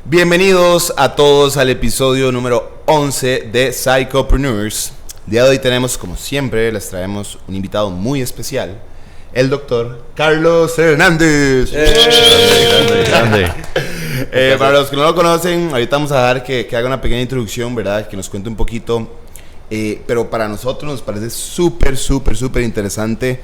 Bienvenidos a todos al episodio número 11 de Psychopreneurs. El día de hoy tenemos, como siempre, les traemos un invitado muy especial, el doctor Carlos Hernández. Grande. Para los que no lo conocen, ahorita vamos a dar que haga una pequeña introducción, ¿verdad? Que nos cuente un poquito. Pero para nosotros nos parece súper interesante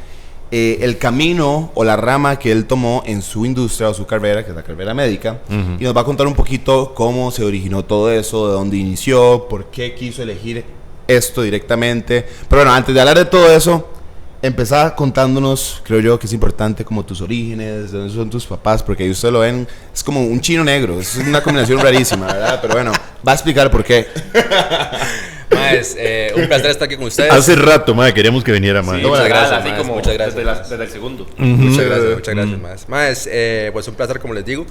el camino o la rama que él tomó en su industria o su carrera, que es la carrera médica. Y nos va a contar un poquito cómo se originó todo eso, de dónde inició, por qué quiso elegir esto directamente. Pero bueno, antes de hablar de todo eso, empezá contándonos, creo yo que es importante, como tus orígenes, de dónde son tus papás, porque ahí ustedes lo ven, es como un chino negro, es una combinación rarísima, ¿verdad? Pero bueno, va a explicar por qué. Maes, un placer estar aquí con ustedes. Hace rato, madre, queríamos que viniera, madre. Sí, muchas gracias, así maes, como muchas gracias. desde el segundo. Muchas gracias, maes. Maes, pues un placer, como les digo.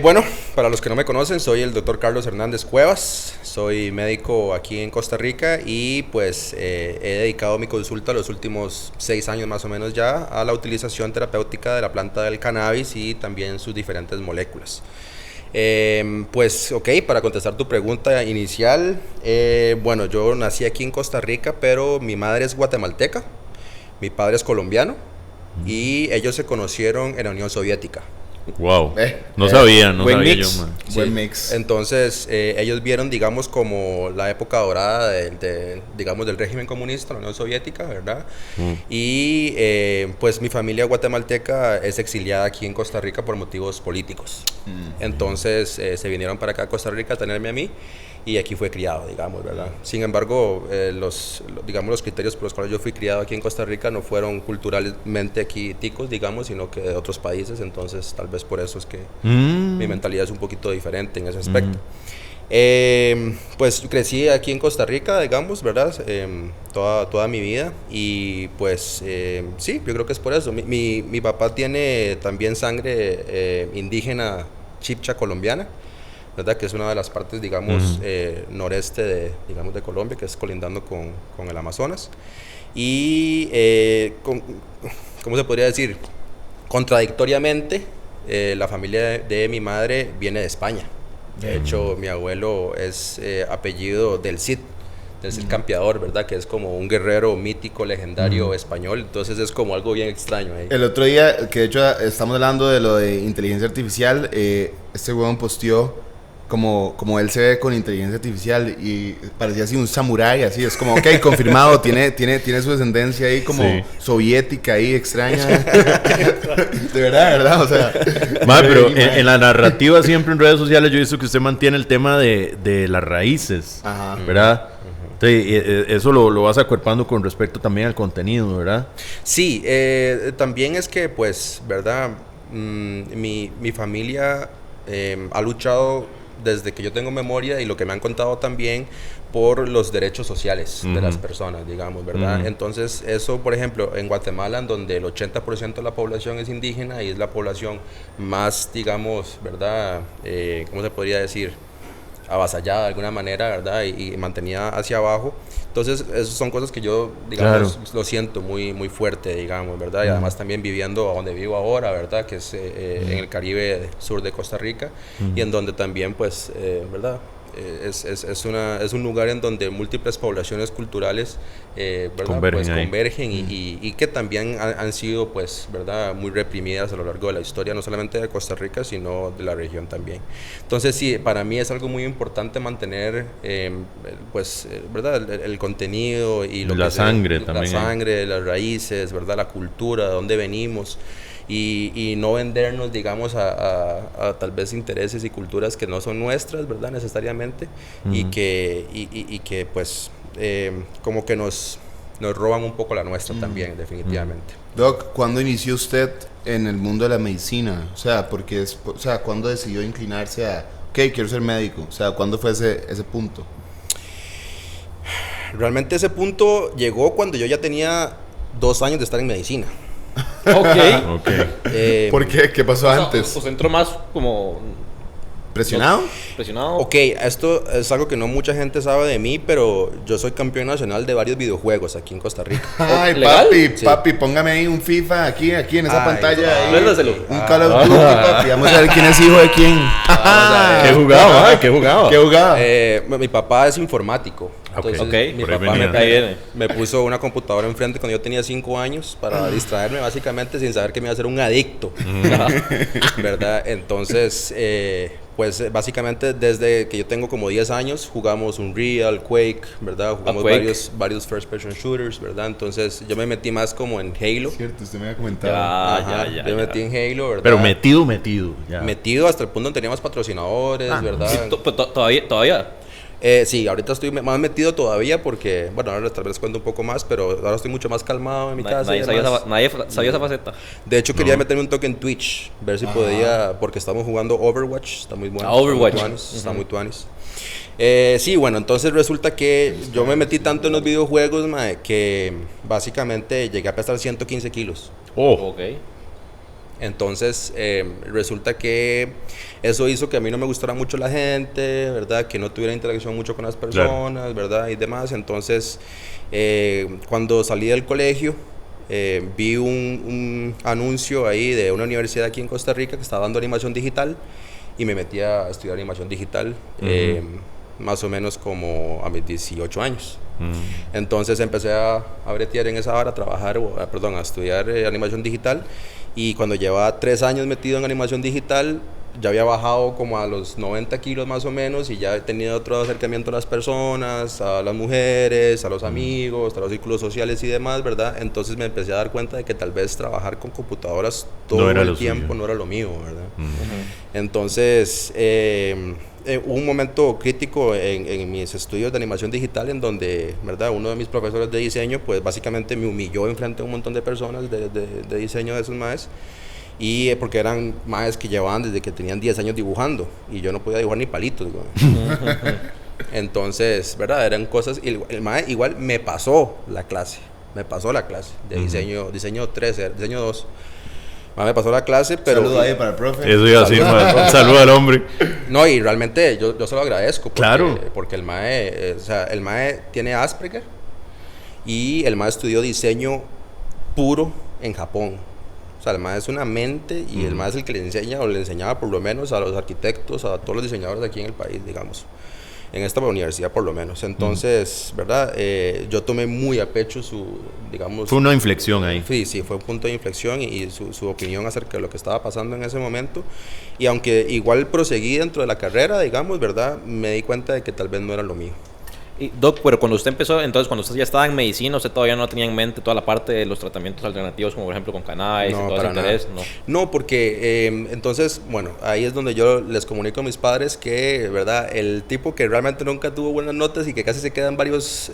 Bueno, para los que no me conocen, soy el doctor Carlos Hernández Cuevas. Soy médico aquí en Costa Rica y pues he dedicado mi consulta los últimos 6 años más o menos ya a la utilización terapéutica de la planta del cannabis y también sus diferentes moléculas. Pues ok, para contestar tu pregunta inicial, bueno, yo nací aquí en Costa Rica, pero mi madre es guatemalteca, mi padre es colombiano y ellos se conocieron en la Unión Soviética. Wow. No sabía Buen yo, mix. man. Buen mix. Entonces, ellos vieron, digamos, como la época dorada digamos, del régimen comunista, la Unión Soviética, ¿verdad? Y pues mi familia guatemalteca es exiliada aquí en Costa Rica por motivos políticos. Entonces, se vinieron para acá a Costa Rica a tenerme a mí y aquí fue criado, digamos, ¿verdad? Sin embargo, los criterios por los cuales yo fui criado aquí en Costa Rica no fueron culturalmente aquí ticos, digamos, sino que de otros países, entonces tal vez por eso es que mi mentalidad es un poquito diferente en ese aspecto. Pues crecí aquí en Costa Rica, digamos, ¿verdad? Toda mi vida y pues sí, yo creo que es por eso. Mi papá tiene también sangre indígena chipcha colombiana, ¿verdad? Que es una de las partes, digamos, noreste de Colombia, que es colindando con el Amazonas. Y, ¿cómo se podría decir? Contradictoriamente, la familia de mi madre viene de España. De hecho, mi abuelo es apellido del Cid Campeador, ¿verdad? Que es como un guerrero mítico, legendario español. Entonces es como algo bien extraño ahí. El otro día, que de hecho estamos hablando de lo de inteligencia artificial, este huevón posteó como él se ve con inteligencia artificial y parecía así un samurái, así, es como, ok, confirmado, tiene su descendencia ahí como soviética ahí, extraña. De verdad, o sea. Madre, pero en la narrativa siempre en redes sociales yo he visto que usted mantiene el tema de las raíces, Ajá. ¿verdad? Entonces, eso lo vas acuerpando con respecto también al contenido, ¿verdad? Sí, también es que, pues, ¿verdad? Mi familia ha luchado desde que yo tengo memoria y lo que me han contado también por los derechos sociales de las personas, digamos, ¿verdad? Entonces, eso, por ejemplo, en Guatemala, en donde el 80% de la población es indígena y es la población más, digamos, ¿verdad? ¿Cómo se podría decir? Avasallada de alguna manera, ¿verdad? Y mantenida hacia abajo. Entonces, esas son cosas que yo, digamos, lo siento muy, muy fuerte, digamos, ¿verdad? Y además también viviendo a donde vivo ahora, ¿verdad? Que es en el Caribe sur de Costa Rica y en donde también, pues, ¿verdad? Es un lugar en donde múltiples poblaciones culturales ¿verdad? Convergen y que también han sido, pues, ¿verdad? Muy reprimidas a lo largo de la historia, no solamente de Costa Rica, sino de la región también. Entonces, sí, para mí es algo muy importante mantener, pues, ¿verdad? El contenido y lo la que sangre también. La sangre, las raíces, ¿verdad? La cultura, de dónde venimos. Y no vendernos, digamos, a tal vez intereses y culturas que no son nuestras, ¿verdad? Necesariamente, y que pues, como que nos roban un poco la nuestra también, definitivamente. Doc, ¿cuándo inició usted en el mundo de la medicina? O sea, ¿cuándo decidió inclinarse a, ok, quiero ser médico? O sea, ¿cuándo fue ese punto? Realmente ese punto llegó cuando yo ya tenía 2 años de estar en medicina. Ok. ¿Por qué? ¿Qué pasó antes? Pues entró más como ¿Presionado? Presionado. Ok, esto es algo que no mucha gente sabe de mí, pero yo soy campeón nacional de varios videojuegos aquí en Costa Rica. Ay, ¿Legal? papi, póngame ahí un FIFA aquí en esa Ay, pantalla. Ahí. Véndaselo. Un Call of Duty, papi. Vamos a ver quién es hijo de quién. ¿Qué jugaba? ¿Qué jugaba? ¿Qué jugaba? Mi papá es informático. Entonces, Ok, mi por ahí papá venía. Ahí viene. me puso una computadora enfrente cuando yo tenía 5 años para distraerme básicamente sin saber que me iba a hacer un adicto. ¿Verdad? Entonces, pues básicamente desde que yo tengo como 10 años jugamos Unreal, Quake, ¿verdad? Jugamos Quake. varios first person shooters, ¿verdad? Entonces yo me metí más como en Halo. Cierto, usted me había comentado. Ajá, Ya. yo me metí en Halo, ¿verdad? Pero metido. Ya. Metido hasta el punto donde teníamos patrocinadores, ¿verdad? Sí, pues, todavía. Sí, ahorita estoy más metido todavía porque, bueno, ahora tal vez cuento un poco más, pero ahora estoy mucho más calmado en mi casa. y demás. Nadie sabía esa faceta. De hecho, quería meterme un toque en Twitch, ver si podía, porque estamos jugando Overwatch, está muy bueno. Overwatch. Está muy tuanis. Sí, bueno, entonces resulta que yo me metí tanto en los videojuegos, mae, que básicamente llegué a pesar 115 kilos. Ok. Entonces, resulta que eso hizo que a mí no me gustara mucho la gente, ¿verdad? Que no tuviera interacción mucho con las personas, ¿verdad? Y demás. Entonces, cuando salí del colegio, vi un anuncio ahí de una universidad aquí en Costa Rica que estaba dando animación digital y me metí a estudiar animación digital, más o menos como a mis 18 años. Entonces empecé a bretear en esa hora, a estudiar animación digital. Y cuando llevaba 3 años metido en animación digital, ya había bajado como a los 90 kilos más o menos y ya he tenido otro acercamiento a las personas, a las mujeres, a los amigos, a los círculos sociales y demás, ¿verdad? Entonces me empecé a dar cuenta de que tal vez trabajar con computadoras todo el tiempo no era lo mío, ¿verdad? Entonces, hubo un momento crítico en mis estudios de animación digital en donde, ¿verdad? Uno de mis profesores de diseño, pues básicamente me humilló enfrente de un montón de personas de diseño de esos maes. Y porque eran maes que llevaban desde que tenían 10 años dibujando y yo no podía dibujar ni palitos. Entonces, ¿verdad? Eran cosas. Y el mae igual me pasó la clase de diseño 3, diseño 2. Me pasó la clase, pero... Saludo ahí para el profe. Eso iba así, un saludo al hombre. No, y realmente yo se lo agradezco. Porque, Claro. Porque el mae, el mae tiene Asperger y el mae estudió diseño puro en Japón. O sea, el mae es una mente y el mae es el que le enseña o le enseñaba por lo menos a los arquitectos, a todos los diseñadores de aquí en el país, digamos. En esta universidad por lo menos. Entonces, ¿verdad? Yo tomé muy a pecho digamos... Fue una inflexión ahí. Sí, fue un punto de inflexión y su opinión acerca de lo que estaba pasando en ese momento. Y aunque igual proseguí dentro de la carrera, digamos, ¿verdad? Me di cuenta de que tal vez no era lo mío. Y, Doc, pero cuando usted empezó, entonces cuando usted ya estaba en medicina, usted todavía no tenía en mente toda la parte de los tratamientos alternativos, como por ejemplo con cannabis y todo ese interés, ¿no? No, porque entonces, bueno, ahí es donde yo les comunico a mis padres que, ¿verdad? El tipo que realmente nunca tuvo buenas notas y que casi se queda en varios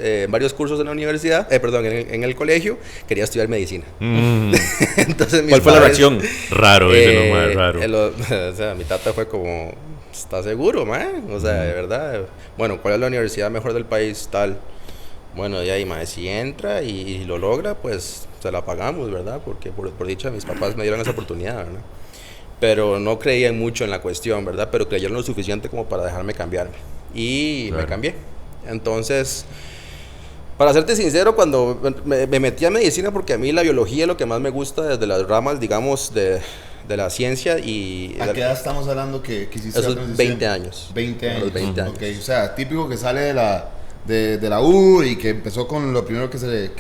cursos en la universidad, en el colegio, quería estudiar medicina. Entonces, ¿cuál fue la reacción? Raro, ese nomás, raro. O sea, mi tata fue como... ¿Estás seguro, mae? O sea, de verdad. Bueno, ¿cuál es la universidad mejor del país? Tal. Bueno, de ahí, mae, si entra y lo logra, pues se la pagamos, ¿verdad? Porque por dicha, mis papás me dieron esa oportunidad, ¿verdad? Pero no creían mucho en la cuestión, ¿verdad? Pero creyeron lo suficiente como para dejarme cambiarme. Y me cambié. Entonces, para serte sincero, cuando me metí a medicina, porque a mí la biología es lo que más me gusta desde las ramas, digamos, de la ciencia y... ¿A qué edad estamos hablando que hiciste la Esos transición? 20 años. 20 años. A los 20 años. Okay, o sea, típico que sale de la U y que empezó con lo primero que se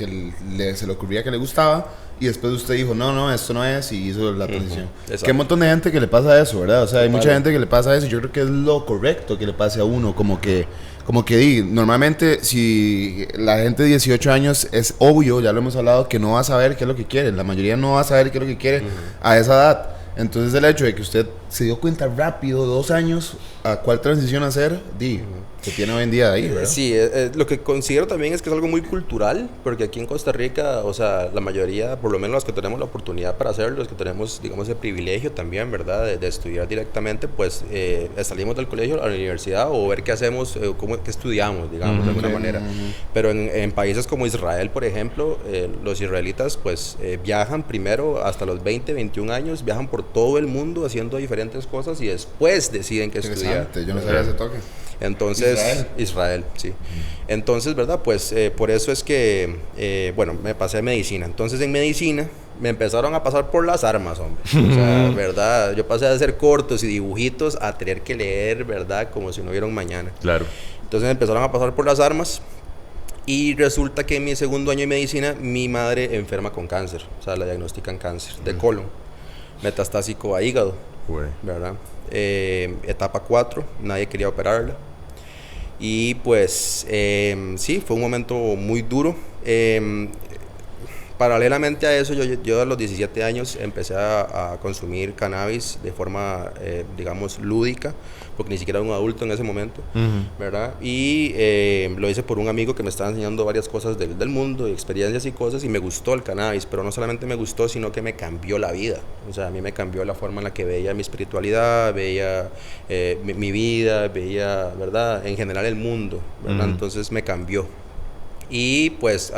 le ocurría que le gustaba y después usted dijo, no, esto no es y hizo la transición. Exacto. Que hay un montón de gente que le pasa eso, ¿verdad? O sea, hay mucha gente que le pasa eso y yo creo que es lo correcto que le pase a uno, como que normalmente si la gente de 18 años es obvio, ya lo hemos hablado, que no va a saber qué es lo que quiere, la mayoría no va a saber qué es lo que quiere a esa edad. Entonces el hecho de que usted se dio cuenta rápido, 2 años, a cuál transición hacer, que tiene hoy en día ahí, ¿verdad? Sí, lo que considero también es que es algo muy cultural, porque aquí en Costa Rica, o sea, la mayoría, por lo menos los que tenemos la oportunidad para hacerlo, los que tenemos, digamos, el privilegio también, ¿verdad?, de estudiar directamente, pues salimos del colegio a la universidad o ver qué hacemos, qué estudiamos, digamos, de alguna manera. Pero en países como Israel, por ejemplo, los israelitas, pues, viajan primero hasta los 20, 21 años, viajan por todo el mundo haciendo diferentes diferentes cosas y después deciden qué estudiar. Interesante, yo no sabía ese toque. Entonces, Israel, sí. Entonces, ¿verdad? Pues por eso es que, bueno, me pasé a medicina. Entonces, en medicina me empezaron a pasar por las armas, hombre. O sea, ¿verdad? Yo pasé de hacer cortos y dibujitos a tener que leer, ¿verdad? Como si no hubiera un mañana. Claro. Entonces me empezaron a pasar por las armas y resulta que en mi segundo año de medicina mi madre enferma con cáncer. O sea, la diagnostican cáncer de colon, metastásico a hígado, ¿verdad? Etapa 4, nadie quería operarla. Y pues sí, fue un momento muy duro. Paralelamente a eso, yo a los 17 años empecé a consumir cannabis de forma, digamos, lúdica, porque ni siquiera era un adulto en ese momento, ¿verdad? Y lo hice por un amigo que me estaba enseñando varias cosas del mundo, experiencias y cosas, y me gustó el cannabis, pero no solamente me gustó, sino que me cambió la vida. O sea, a mí me cambió la forma en la que veía mi espiritualidad, veía mi vida, veía, ¿verdad? En general el mundo, ¿verdad? Entonces me cambió. Y pues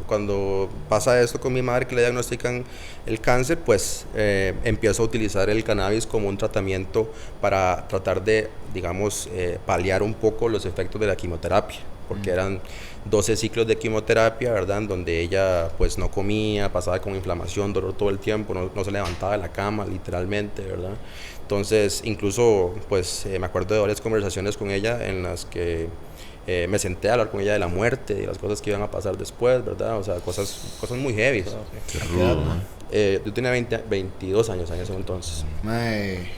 cuando pasa esto con mi madre, que le diagnostican el cáncer, pues empiezo a utilizar el cannabis como un tratamiento para tratar de, digamos, paliar un poco los efectos de la quimioterapia, porque eran 12 ciclos de quimioterapia, ¿verdad? En donde ella pues no comía, pasaba con inflamación, dolor todo el tiempo, no se levantaba de la cama literalmente, ¿verdad? Entonces incluso pues me acuerdo de varias conversaciones con ella en las que me senté a hablar con ella de la muerte y las cosas que iban a pasar después, ¿verdad? O sea, cosas muy heavy. Qué rudo, man. Yo tenía 22 años en ese entonces. Mae,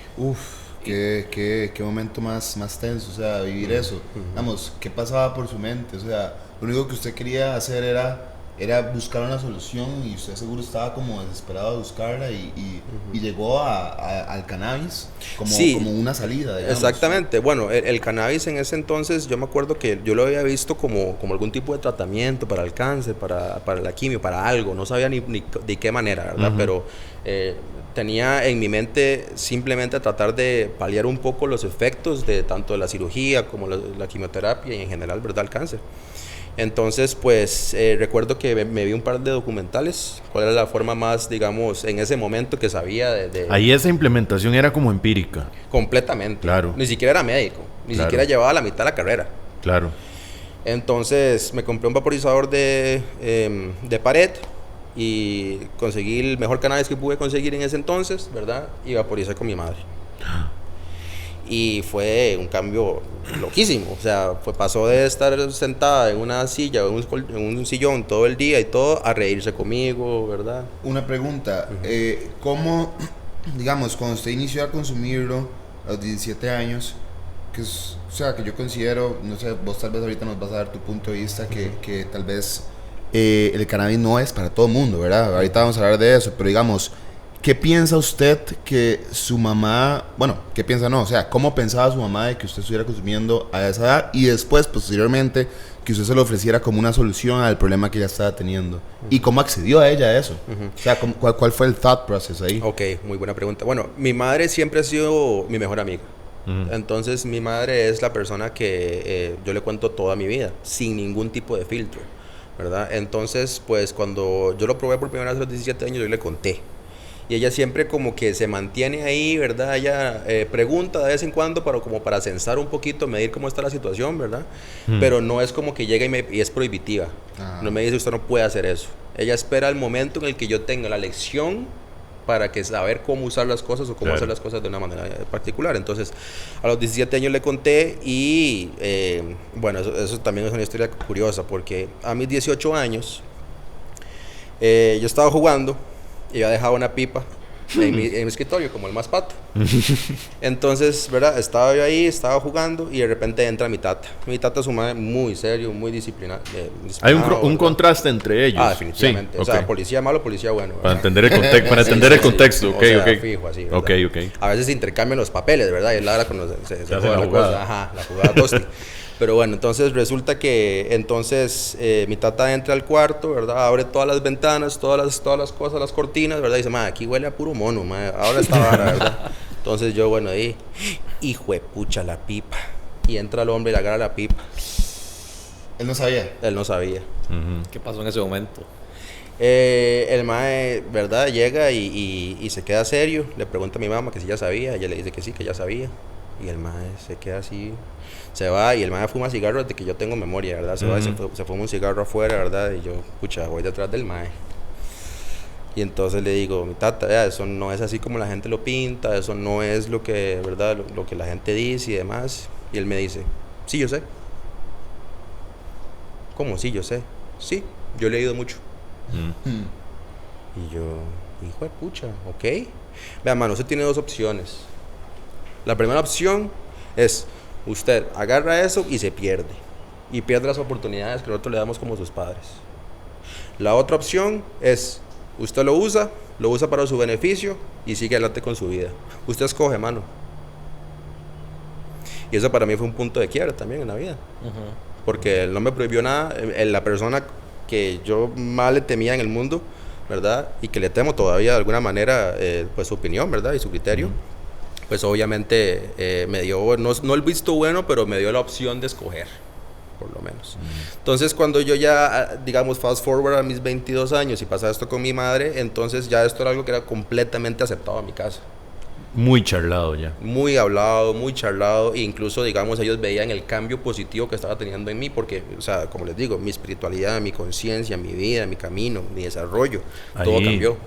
qué momento más tenso, o sea, vivir eso. Vamos, ¿qué pasaba por su mente? O sea, lo único que usted quería hacer era buscar una solución y usted seguro estaba como desesperado de buscarla y llegó al cannabis como una salida, digamos. Exactamente. Bueno, el cannabis en ese entonces yo me acuerdo que yo lo había visto como algún tipo de tratamiento para el cáncer, para la quimio, para algo. No sabía ni de qué manera, ¿verdad? Pero tenía en mi mente simplemente tratar de paliar un poco los efectos de tanto de la cirugía como la quimioterapia y en general, ¿verdad? El cáncer. Entonces, pues, recuerdo que me vi un par de documentales, cuál era la forma más, digamos, en ese momento que sabía de... Ahí esa implementación era como empírica. Completamente. Claro. Ni siquiera era médico, ni siquiera llevaba la mitad de la carrera. Claro. Entonces, me compré un vaporizador de pared y conseguí el mejor cannabis que pude conseguir en ese entonces, ¿verdad? Y vaporicé con mi madre. Y fue un cambio loquísimo, o sea, pasó de estar sentada en una silla, en un sillón todo el día y todo, a reírse conmigo, ¿verdad? Una pregunta, ¿cómo, digamos, cuando usted inició a consumirlo a los 17 años, que es, o sea, que yo considero, no sé, vos tal vez ahorita nos vas a dar tu punto de vista, que tal vez el cannabis no es para todo el mundo, ¿verdad? Ahorita vamos a hablar de eso, pero digamos... ¿Qué piensa usted que su mamá, bueno, qué piensa no, o sea, cómo pensaba su mamá de que usted estuviera consumiendo a esa edad y después, posteriormente, que usted se lo ofreciera como una solución al problema que ella estaba teniendo? ¿Y cómo accedió a ella a eso? O sea, ¿cuál fue el thought process ahí? Ok, muy buena pregunta. Bueno, mi madre siempre ha sido mi mejor amiga. Entonces, mi madre es la persona que yo le cuento toda mi vida, sin ningún tipo de filtro, ¿verdad? Entonces, pues, cuando yo lo probé por primera vez a los 17 años, yo le conté. Y ella siempre como que se mantiene ahí, ¿verdad? Ella pregunta de vez en cuando como para censar un poquito, medir cómo está la situación, ¿verdad? Pero no es como que llega y es prohibitiva. No me dice, usted no puede hacer eso. Ella espera el momento en el que yo tenga la lección para que saber cómo usar las cosas o cómo hacer las cosas de una manera particular. Entonces, a los 17 años le conté y, bueno, eso también es una historia curiosa, porque a mis 18 años yo estaba jugando y yo dejaba una pipa en mi escritorio, como el más pato. Entonces, ¿verdad? Estaba yo ahí, estaba jugando y de repente entra mi tata. Mi tata es un man muy serio, muy disciplinado. Hay un contraste entre ellos. Definitivamente. Sí, o sea, policía malo, policía bueno, ¿verdad? Para entender el contexto, ok, o sea, ok. fijo, así, ¿verdad? Ok. A veces se intercambian los papeles, ¿verdad? Y es la hora cuando se hace juega la la jugada. cosa. Ajá, la jugada tosti. Pero bueno, entonces resulta que mi tata entra al cuarto, ¿verdad? Abre todas las ventanas, todas las cosas, las cortinas, ¿verdad? Y dice, ma, aquí huele a puro mono, ma. Ahora está vara, ¿verdad? Entonces yo, bueno, ahí, hijo de pucha, la pipa. Y entra el hombre y le agarra la pipa. Él no sabía. Él no sabía. ¿Qué pasó en ese momento? El mae, ¿verdad? Llega y se queda serio. Le pregunta a mi mamá que si ya sabía. Ella le dice que sí, que ya sabía. Y el mae se queda así. Se va y el mae fuma cigarro desde que yo tengo memoria, ¿verdad? Se va y se fuma un cigarro afuera, ¿verdad? Y yo, pucha, voy detrás del mae. Y entonces le digo, mi tata, vea, eso no es así como la gente lo pinta. Eso no es lo que, ¿verdad? Lo que la gente dice y demás. Y él me dice, sí, yo sé. ¿Cómo sí, yo sé? Sí, yo he leído mucho. Y yo, hijo de pucha, ok. Vea, mano, usted tiene dos opciones. La primera opción es, usted agarra eso y se pierde. Y pierde las oportunidades que nosotros le damos como sus padres. La otra opción es, usted lo usa para su beneficio y sigue adelante con su vida. Usted escoge, mano. Y eso para mí fue un punto de quiebre también en la vida. Porque él no me prohibió nada. La persona que yo más le temía en el mundo, ¿verdad? Y que le temo todavía de alguna manera, pues su opinión, ¿verdad? Y su criterio. Pues obviamente me dio, no el visto bueno, pero me dio la opción de escoger, por lo menos. Entonces cuando yo ya, digamos, fast forward a mis 22 años y pasa esto con mi madre, entonces ya esto era algo que era completamente aceptado en mi casa. Muy charlado ya. Muy hablado, muy charlado, e incluso, digamos, ellos veían el cambio positivo que estaba teniendo en mí, porque, o sea, como les digo, mi espiritualidad, mi conciencia, mi vida, mi camino, mi desarrollo, todo cambió.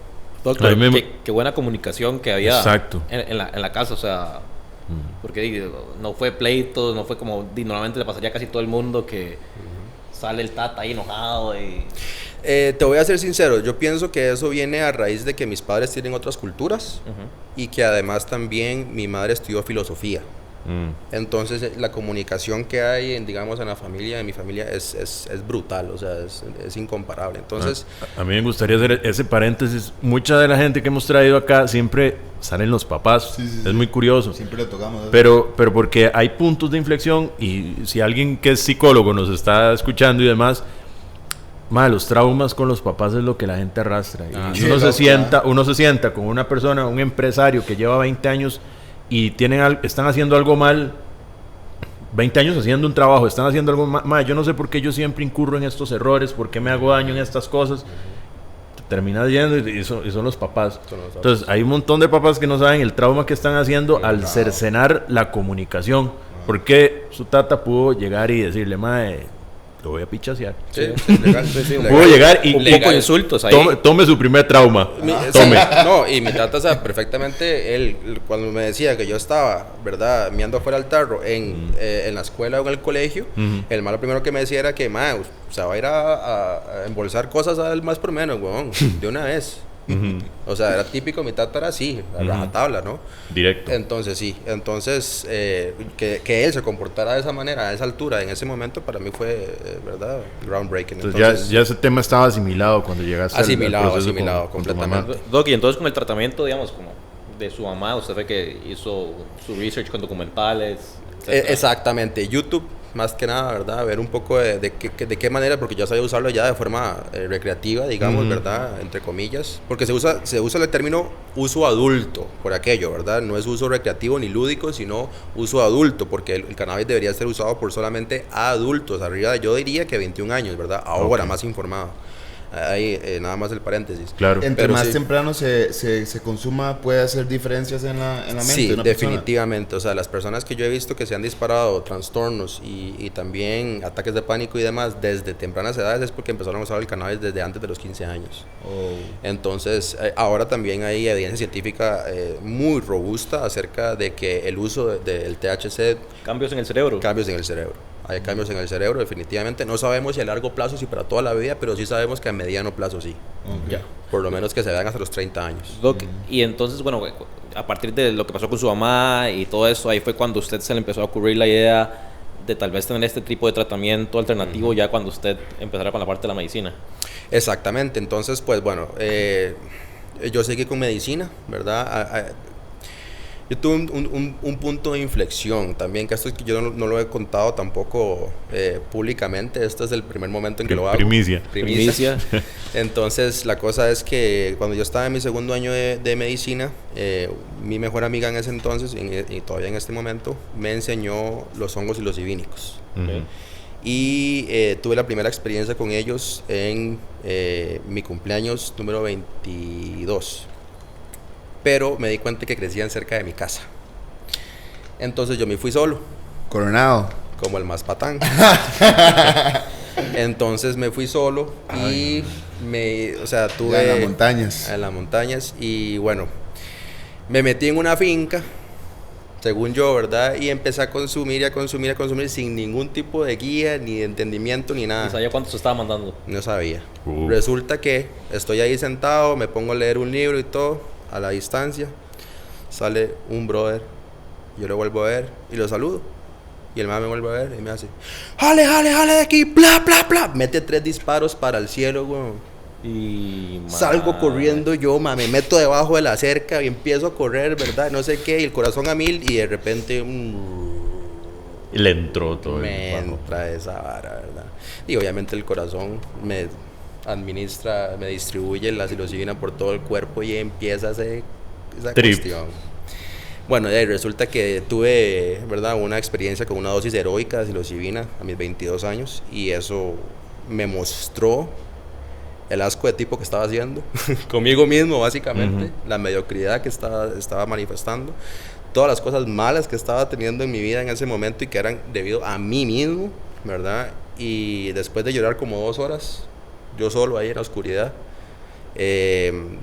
Doctor, qué buena comunicación que había en la casa, o sea, porque no fue pleitos, no fue como normalmente le pasaría a casi todo el mundo que sale el tata ahí enojado y... Te voy a ser sincero, yo pienso que eso viene a raíz de que mis padres tienen otras culturas y que además también mi madre estudió filosofía. Entonces la comunicación que hay, digamos, en la familia, en mi familia, es brutal, o sea, es incomparable. Entonces, a mí me gustaría hacer ese paréntesis. Mucha de la gente que hemos traído acá siempre salen los papás. Es muy curioso. Siempre le tocamos. Pero porque hay puntos de inflexión y si alguien que es psicólogo nos está escuchando y demás, los traumas con los papás es lo que la gente arrastra. Y uno se sienta con una persona, un empresario que lleva 20 años y están haciendo algo mal, 20 años haciendo un trabajo, están haciendo algo mal. Yo no sé por qué yo siempre incurro en estos errores, por qué me hago daño en estas cosas. Terminas yendo y son los papás. Entonces hay un montón de papás que no saben el trauma que están haciendo al cercenar la comunicación. Porque su tata pudo llegar y decirle, mae, lo voy a pichasear. Sí, legal. Pudo llegar y un poco de insultos ahí. Tome su primer trauma. Tome. No, y mi tata, o sea, perfectamente, él cuando me decía que yo estaba, ¿verdad?, meando fuera del tarro en la escuela o en el colegio, el malo primero que me decía era que, mae, o sea, va a ir a embolsar cosas al más por menos, weón, de una vez. O sea, era típico, mi tata era así, a rajatabla, ¿no? Directo. Entonces, sí. Entonces, que él se comportara de esa manera, a esa altura, en ese momento, para mí fue, ¿verdad? Groundbreaking. Entonces ya ese tema estaba asimilado cuando llegaste asimilado completamente. Doc, y entonces con el tratamiento, digamos, como de su mamá, usted ve que hizo su research con documentales, exactamente. YouTube, más que nada, ¿verdad? Ver un poco de qué manera, porque yo sabía usarlo ya de forma recreativa, digamos, ¿verdad? Entre comillas. Porque se usa el término uso adulto por aquello, ¿verdad? No es uso recreativo ni lúdico, sino uso adulto, porque el cannabis debería ser usado por solamente adultos, arriba de, yo diría que 21 años, ¿verdad? Ahora, más informado. Ahí, nada más el paréntesis. Claro. Entre más temprano se consuma, puede hacer diferencias en la mente. Sí, de una definitivamente. O sea, las personas que yo he visto que se han disparado trastornos y también ataques de pánico y demás desde tempranas edades es porque empezaron a usar el cannabis desde antes de los 15 años. Entonces, ahora también hay evidencia científica muy robusta acerca de que el uso del THC... Cambios en el cerebro. Hay cambios en el cerebro, definitivamente. No sabemos si a largo plazo, si para toda la vida, pero sí sabemos que a mediano plazo sí. Ya. Por lo menos que se vean hasta los 30 años. Doc, y entonces, bueno, a partir de lo que pasó con su mamá y todo eso, ahí fue cuando usted se le empezó a ocurrir la idea de tal vez tener este tipo de tratamiento alternativo ya cuando usted empezara con la parte de la medicina. Exactamente. Entonces, pues bueno, yo seguí con medicina, ¿verdad? Yo tuve un punto de inflexión también, que esto yo no lo he contado tampoco públicamente. Este es el primer momento en que lo hago. Primicia. Entonces, la cosa es que cuando yo estaba en mi segundo año de medicina, mi mejor amiga en ese entonces, y todavía en este momento, me enseñó los hongos y los ibínicos. Y tuve la primera experiencia con ellos en mi cumpleaños número 22. Pero me di cuenta que crecían cerca de mi casa. Entonces yo me fui solo. Coronado. Como el más patán. Entonces me fui solo y tuve... En las montañas. En las montañas y bueno, me metí en una finca, según yo, ¿verdad? Y empecé a consumir sin ningún tipo de guía, ni de entendimiento, ni nada. ¿Y sabía cuánto se estaba mandando? No sabía. Resulta que estoy ahí sentado, me pongo a leer un libro y todo, a la distancia, sale un brother, yo lo vuelvo a ver y lo saludo. Y el man me vuelve a ver y me hace, jale de aquí, bla, bla, bla. Mete 3 disparos para el cielo, güey. Y salgo corriendo yo, me meto debajo de la cerca y empiezo a correr, ¿verdad? No sé qué, y el corazón a 1000 y de repente... y le entró todo. Me entra esa vara, ¿verdad? Y obviamente el corazón me administra, me distribuye la psilocibina por todo el cuerpo y empieza esa cuestión. Bueno, resulta que tuve, ¿verdad?, una experiencia con una dosis heroica de psilocibina a mis 22 años y eso me mostró el asco de tipo que estaba haciendo conmigo mismo, básicamente, la mediocridad que estaba manifestando, todas las cosas malas que estaba teniendo en mi vida en ese momento y que eran debido a mí mismo, ¿verdad? Y después de llorar como 2 horas, yo solo ahí en la oscuridad,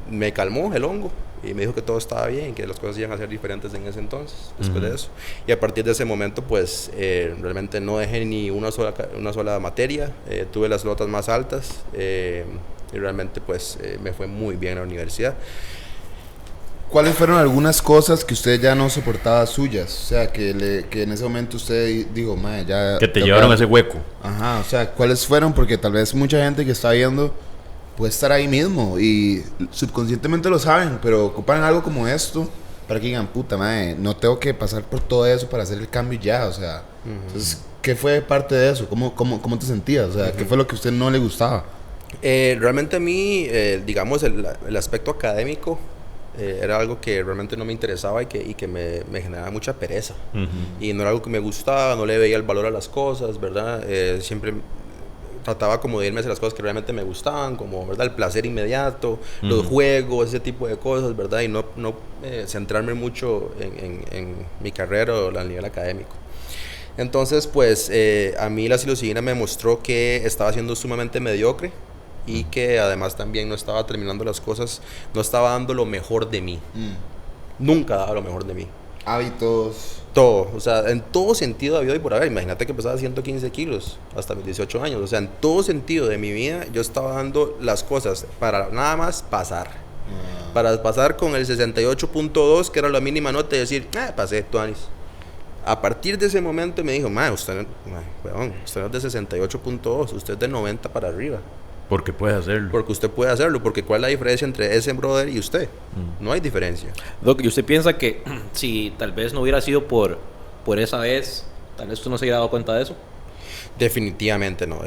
me calmó el hongo. Y me dijo que todo estaba bien, que las cosas iban a ser diferentes en ese entonces, después de eso. Y a partir de ese momento, pues, realmente no dejé ni una sola materia. Tuve las notas más altas y realmente, pues, me fue muy bien en la universidad. ¿Cuáles fueron algunas cosas que usted ya no soportaba suyas? O sea, que en ese momento usted dijo, madre, ya... que te llevaron a ese hueco. Ajá, o sea, ¿cuáles fueron? Porque tal vez mucha gente que está viendo... puede estar ahí mismo y subconscientemente lo saben, pero ocupan algo como esto para que digan, puta madre, no tengo que pasar por todo eso para hacer el cambio ya, o sea, entonces, ¿qué fue parte de eso? ¿Cómo te sentías? O sea, ¿qué fue lo que a usted no le gustaba? Realmente a mí, digamos, el aspecto académico era algo que realmente no me interesaba y que me generaba mucha pereza. Y no era algo que me gustaba, no le veía el valor a las cosas, ¿verdad? Siempre... trataba como de irme hacia las cosas que realmente me gustaban, como, ¿verdad?, el placer inmediato, los juegos, ese tipo de cosas, ¿verdad? Y no centrarme mucho en mi carrera o a nivel académico. Entonces, pues, a mí la psilocibina me mostró que estaba siendo sumamente mediocre y que además también no estaba terminando las cosas, no estaba dando lo mejor de mí. Nunca daba lo mejor de mí. Hábitos... todo, o sea, en todo sentido habido y por haber. Imagínate que pesaba 115 kilos hasta mis 18 años. O sea, en todo sentido de mi vida yo estaba dando las cosas para nada más pasar. Para pasar con el 68.2, que era la mínima nota, y decir, pasé, tuanis. A partir de ese momento me dijo, usted no es de 68.2, usted es de 90 para arriba. Porque puede hacerlo. Porque usted puede hacerlo. Porque ¿cuál es la diferencia entre ese brother y usted? No hay diferencia. Doc, ¿y usted piensa que si tal vez no hubiera sido por esa vez, tal vez usted no se hubiera dado cuenta de eso? Definitivamente no.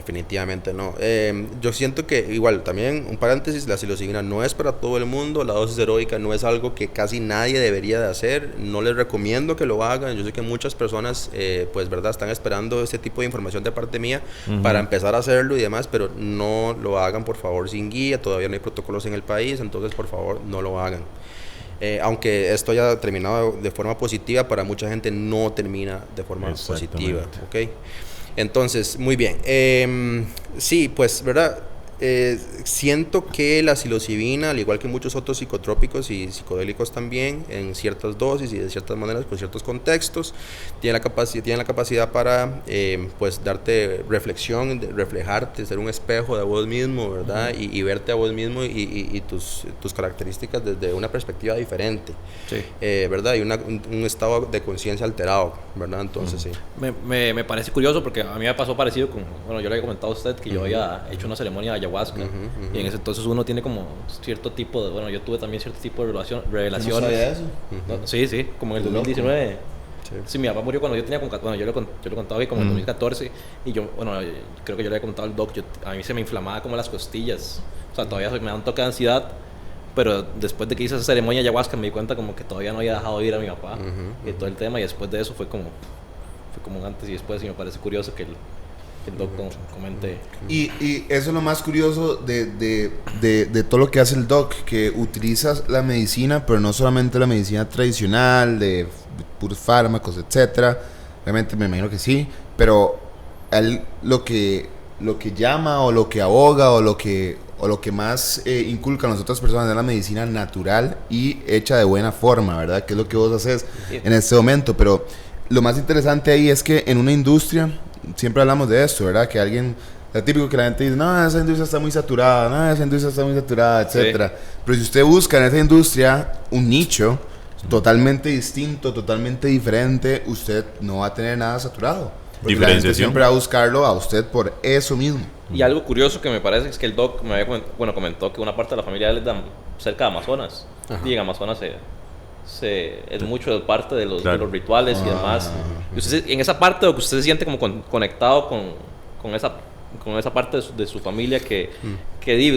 Yo siento que, igual, también un paréntesis, la psilocibina no es para todo el mundo, la dosis heroica no es algo que casi nadie debería de hacer, no les recomiendo que lo hagan. Yo sé que muchas personas, pues, ¿verdad?, están esperando este tipo de información de parte mía para empezar a hacerlo y demás, pero no lo hagan, por favor, sin guía. Todavía no hay protocolos en el país, entonces, por favor, no lo hagan. Aunque esto haya terminado de forma positiva, para mucha gente no termina de forma positiva, ¿ok? Entonces, muy bien. Sí, pues, ¿verdad? Siento que la psilocibina, al igual que muchos otros psicotrópicos y psicodélicos también, en ciertas dosis y de ciertas maneras, con ciertos contextos, tiene la capacidad para, pues, darte reflexión, reflejarte, ser un espejo de vos mismo, ¿verdad? Y verte a vos mismo y tus características desde una perspectiva diferente, sí. ¿Verdad? Y un estado de conciencia alterado, ¿verdad? Entonces, sí. Me parece curioso porque a mí me pasó parecido con, bueno, yo le había comentado a usted que yo había hecho una ceremonia de ayahuasca, y en ese entonces uno tiene como cierto tipo de, bueno, yo tuve también cierto tipo de revelaciones. ¿No sabía eso? Sí, como en el 2019. Sí, mi papá murió cuando yo tenía, bueno, yo le contaba que como en 2014, y yo, bueno, creo que yo le había contado al doc, a mí se me inflamaba como las costillas, o sea, todavía me da un toque de ansiedad, pero después de que hice esa ceremonia de ayahuasca me di cuenta como que todavía no había dejado ir a mi papá y todo el tema, y después de eso fue como un antes y después, y me parece curioso que el doc comente. Y eso es lo más curioso de todo lo que hace el doc, que utilizas la medicina, pero no solamente la medicina tradicional, de puros fármacos, etcétera. Obviamente me imagino que sí, pero él lo que llama o lo que aboga o lo que más inculca a las otras personas es la medicina natural y hecha de buena forma, ¿verdad? Que es lo que vos haces en este momento. Pero lo más interesante ahí es que en una industria, siempre hablamos de esto, ¿verdad? Que alguien, es típico que la gente dice, no, esa industria está muy saturada, etcétera. Sí. Pero si usted busca en esa industria un nicho totalmente distinto, totalmente diferente, usted no va a tener nada saturado. La gente siempre va a buscarlo a usted por eso mismo. Y algo curioso que me parece es que el doc comentó que una parte de la familia de él es cerca de Amazonas. Y en Amazonas es mucho parte de los rituales y demás. Y usted, en esa parte de que usted se siente como conectado con esa parte de su familia que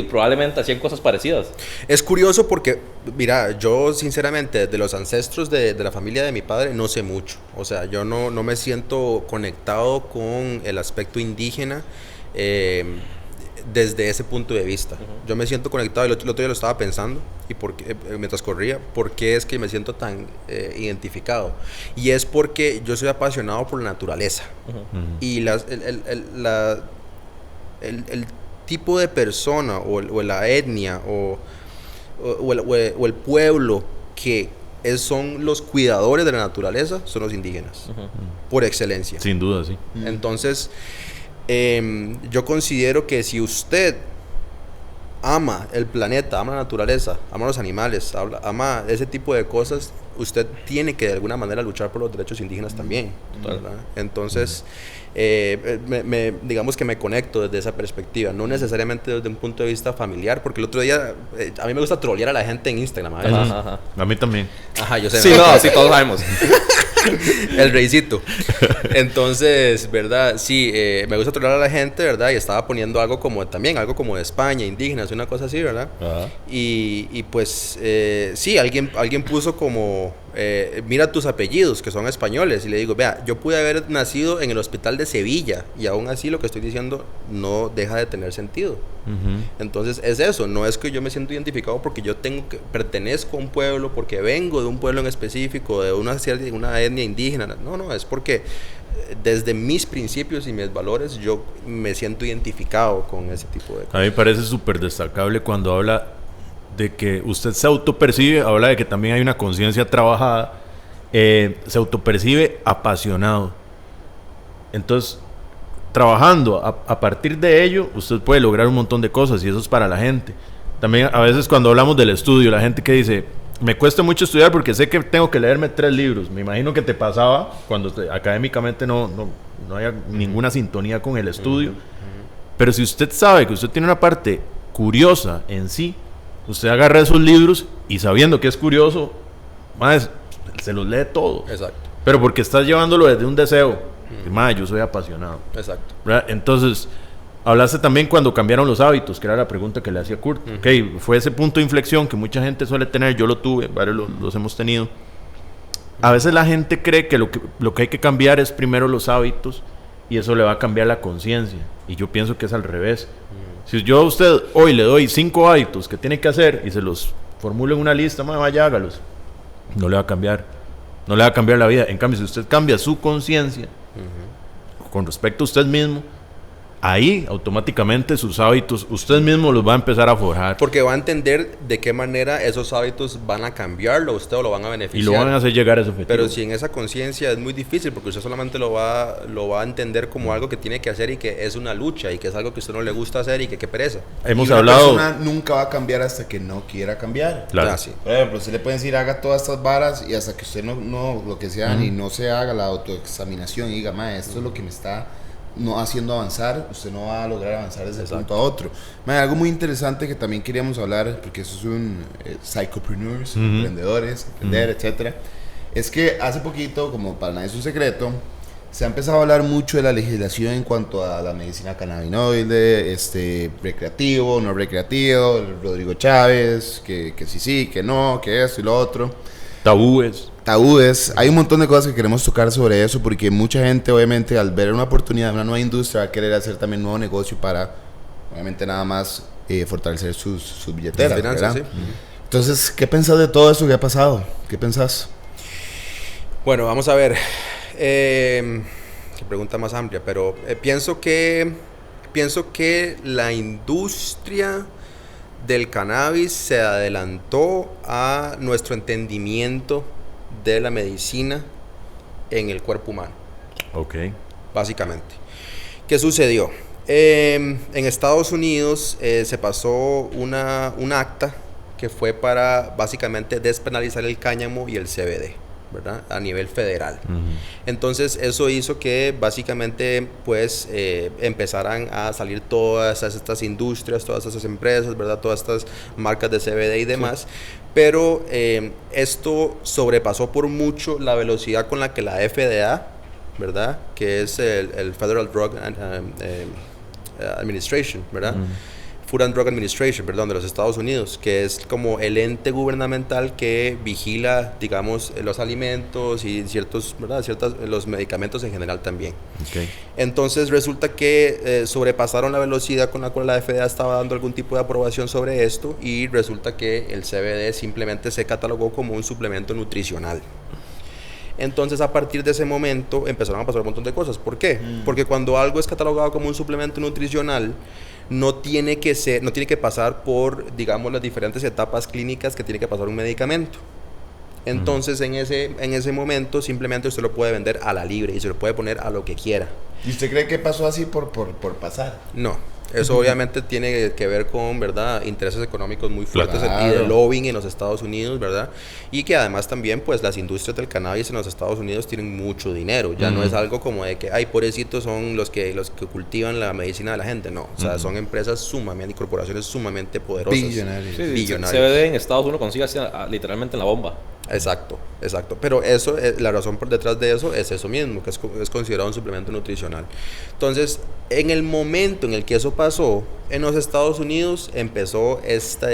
probablemente hacían cosas parecidas. Es curioso porque, mira, yo sinceramente de los ancestros de la familia de mi padre no sé mucho. O sea, yo no me siento conectado con el aspecto indígena desde ese punto de vista. Yo me siento conectado, el otro día lo estaba pensando y mientras corría, ¿por qué es que me siento tan identificado? Y es porque yo soy apasionado por la naturaleza. Y el tipo de persona o la etnia o el pueblo que son los cuidadores de la naturaleza son los indígenas, por excelencia. Sin duda, sí. Entonces, yo considero que si usted ama el planeta, ama la naturaleza, ama los animales, ama ese tipo de cosas, usted tiene que de alguna manera luchar por los derechos indígenas también, ¿verdad? Entonces, digamos que me conecto desde esa perspectiva, no necesariamente desde un punto de vista familiar, porque el otro día a mí me gusta trolear a la gente en Instagram. A mí también. Ajá, yo sé. Sí, sí, todos sabemos. El reycito. Entonces, ¿verdad? Sí, me gusta trolear a la gente, ¿verdad? Y estaba poniendo algo como de España, indígenas, una cosa así, ¿verdad? Y pues, sí, alguien puso como, mira tus apellidos, que son españoles. Y le digo, vea, yo pude haber nacido en el hospital de Sevilla y aún así lo que estoy diciendo no deja de tener sentido. Entonces, es eso. No es que yo me siento identificado porque yo pertenezco a un pueblo, porque vengo de un pueblo en específico, de una etnia indígena. No, es porque desde mis principios y mis valores yo me siento identificado con ese tipo de cosas. A mí me parece súper destacable cuando habla de que usted se autopercibe, habla de que también hay una conciencia trabajada, se autopercibe apasionado. Entonces, trabajando a partir de ello, usted puede lograr un montón de cosas y eso es para la gente. También a veces cuando hablamos del estudio, la gente que dice, me cuesta mucho estudiar porque sé que tengo que leerme 3 libros. Me imagino que te pasaba cuando académicamente no haya ninguna sintonía con el estudio. Pero si usted sabe que usted tiene una parte curiosa en sí, usted agarra esos libros y sabiendo que es curioso, se los lee todo. Exacto. Pero porque estás llevándolo desde un deseo. Yo soy apasionado. Exacto. ¿Verdad? Entonces, hablaste también cuando cambiaron los hábitos, que era la pregunta que le hacía Kurt. Okay, fue ese punto de inflexión que mucha gente suele tener. Yo lo tuve, varios los hemos tenido. A veces la gente cree que lo que hay que cambiar es primero los hábitos y eso le va a cambiar la conciencia. Y yo pienso que es al revés. Si yo a usted hoy le doy 5 hábitos que tiene que hacer y se los formulo en una lista, vaya, hágalos. No le va a cambiar. No le va a cambiar la vida. En cambio, si usted cambia su conciencia con respecto a usted mismo, ahí automáticamente sus hábitos usted mismo los va a empezar a forjar, porque va a entender de qué manera esos hábitos van a cambiarlo a usted o lo van a beneficiar y lo van a hacer llegar a ese objetivo. Pero si en esa conciencia es muy difícil porque usted solamente lo va a entender como algo que tiene que hacer y que es una lucha y que es algo que a usted no le gusta hacer y que qué pereza. Hemos y una hablado, persona nunca va a cambiar hasta que no quiera cambiar. Claro. Sí. Por ejemplo, usted le puede decir haga todas estas varas y hasta que usted no lo que sea, ni no se haga la autoexaminación y diga, esto es lo que me está no haciendo avanzar, usted no va a lograr avanzar desde ese punto a otro. Algo muy interesante que también queríamos hablar, porque eso es un psychopreneurs, emprendedores, emprender, etcétera, es que hace poquito, como para nadie es un secreto, se ha empezado a hablar mucho de la legislación en cuanto a la medicina cannabinoide, recreativo, no recreativo, Rodrigo Chávez, que sí, que no, que esto y lo otro. tabúes. tabúes. Hay un montón de cosas que queremos tocar sobre eso, porque mucha gente, obviamente, al ver una oportunidad, una nueva industria, va a querer hacer también nuevo negocio para, obviamente, nada más fortalecer sus billeteras, finanzas, ¿verdad? Sí. Entonces, ¿qué pensás de todo eso que ha pasado? ¿Qué pensás? Bueno, vamos a ver. Qué pregunta más amplia, pero pienso que la industria del cannabis se adelantó a nuestro entendimiento de la medicina en el cuerpo humano. Ok. Básicamente. ¿Qué sucedió? En Estados Unidos se pasó un acta que fue para básicamente despenalizar el cáñamo y el CBD, ¿verdad? A nivel federal. Entonces eso hizo que básicamente pues empezaran a salir todas estas industrias, todas esas empresas, ¿verdad? Todas estas marcas de CBD y demás. Sí. Pero esto sobrepasó por mucho la velocidad con la que la FDA, ¿verdad? Que es el Federal Drug Administration, ¿verdad? Food and Drug Administration, perdón, de los Estados Unidos, que es como el ente gubernamental que vigila, digamos, los alimentos y ciertos, ¿verdad? Los medicamentos en general también. Okay. Entonces resulta que sobrepasaron la velocidad con la cual la FDA estaba dando algún tipo de aprobación sobre esto, y resulta que el CBD simplemente se catalogó como un suplemento nutricional. Entonces, a partir de ese momento empezaron a pasar un montón de cosas. ¿Por qué? Porque cuando algo es catalogado como un suplemento nutricional, no tiene que pasar por, digamos, las diferentes etapas clínicas que tiene que pasar un medicamento. Entonces, en ese momento, simplemente usted lo puede vender a la libre y se lo puede poner a lo que quiera. ¿Y usted cree que pasó así por pasar? No. Eso obviamente tiene que ver con, ¿verdad?, intereses económicos muy fuertes, claro, y de lobbying en los Estados Unidos, ¿verdad? Y que además también, pues, las industrias del cannabis en los Estados Unidos tienen mucho dinero. Ya no es algo como de que, ay, pobrecitos son los que cultivan la medicina de la gente. No, o sea, son empresas sumamente y corporaciones sumamente poderosas. Billonarias. Sí, billonarias. CBD en Estados Unidos consigue literalmente en la bomba. Exacto. Pero eso, la razón por detrás de eso es eso mismo, que es considerado un suplemento nutricional. Entonces, en el momento en el que eso pasó, en los Estados Unidos empezó esta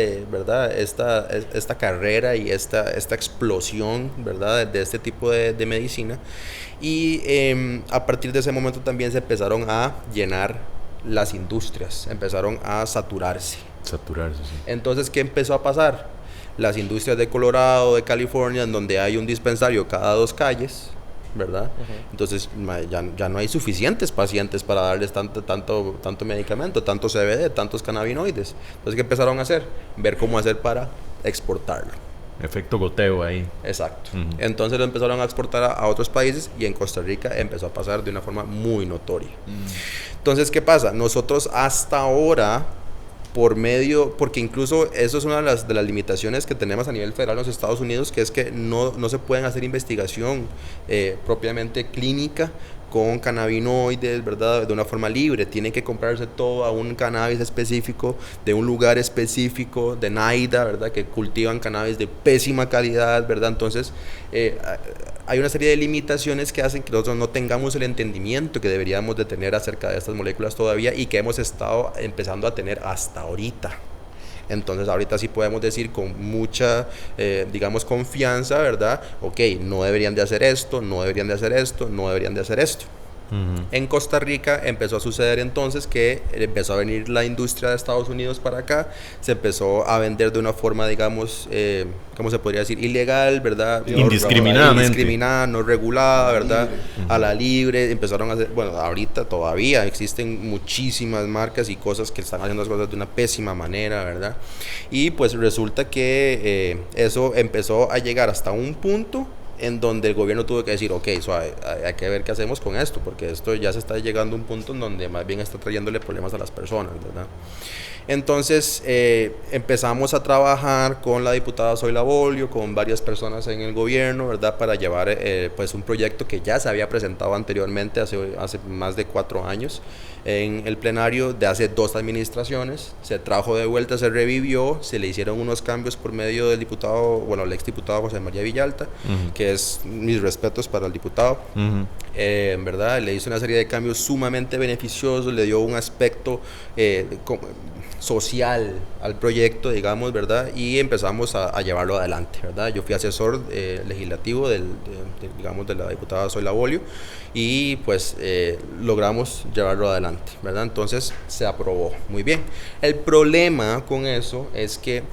carrera y esta explosión, ¿verdad?, de este tipo de medicina. Y a partir de ese momento también se empezaron a llenar las industrias, empezaron a saturarse. Sí. Entonces, ¿qué empezó a pasar? Las industrias de Colorado, de California, en donde hay un dispensario cada 2 calles, ¿verdad? Entonces ya no hay suficientes pacientes para darles tanto medicamento, tanto CBD, tantos cannabinoides. Entonces, ¿qué empezaron a hacer? Ver cómo hacer para exportarlo. Efecto goteo ahí. Exacto. Entonces lo empezaron a exportar a otros países, y en Costa Rica empezó a pasar de una forma muy notoria. Entonces, ¿qué pasa? Nosotros hasta ahora, porque incluso eso es una de las limitaciones que tenemos a nivel federal en los Estados Unidos, que es que no se pueden hacer investigación propiamente clínica con cannabinoides, ¿verdad?, de una forma libre. Tienen que comprarse todo a un cannabis específico, de un lugar específico, de NAIDA, ¿verdad?, que cultivan cannabis de pésima calidad, ¿verdad? Entonces, hay una serie de limitaciones que hacen que nosotros no tengamos el entendimiento que deberíamos de tener acerca de estas moléculas todavía, y que hemos estado empezando a tener hasta ahorita. Entonces, ahorita sí podemos decir con mucha, digamos, confianza, ¿verdad? Ok, no deberían de hacer esto, no deberían de hacer esto, no deberían de hacer esto. En Costa Rica empezó a suceder entonces que empezó a venir la industria de Estados Unidos para acá, se empezó a vender de una forma, digamos, ¿cómo se podría decir? Ilegal, ¿verdad? Indiscriminada, no regulada, ¿verdad? A la libre. Empezaron a hacer, bueno, ahorita todavía existen muchísimas marcas y cosas que están haciendo las cosas de una pésima manera, ¿verdad? Y pues resulta que eso empezó a llegar hasta un punto en donde el gobierno tuvo que decir, ok, hay que ver qué hacemos con esto, porque esto ya se está llegando a un punto en donde más bien está trayéndole problemas a las personas, ¿verdad? Entonces empezamos a trabajar con la diputada Zoila Bolio, con varias personas en el gobierno, ¿verdad?, para llevar pues un proyecto que ya se había presentado anteriormente hace más de 4 años en el plenario de hace 2 administraciones. Se trajo de vuelta, se revivió, se le hicieron unos cambios por medio del diputado, bueno, el exdiputado José María Villalta, que es mis respetos para el diputado, ¿verdad? Le hizo una serie de cambios sumamente beneficiosos, le dio un aspecto social al proyecto, digamos, ¿verdad? Y empezamos a llevarlo adelante, ¿verdad? Yo fui asesor legislativo digamos, de la diputada Zoila Bolio y pues logramos llevarlo adelante, ¿verdad? Entonces se aprobó, muy bien. El problema con eso es que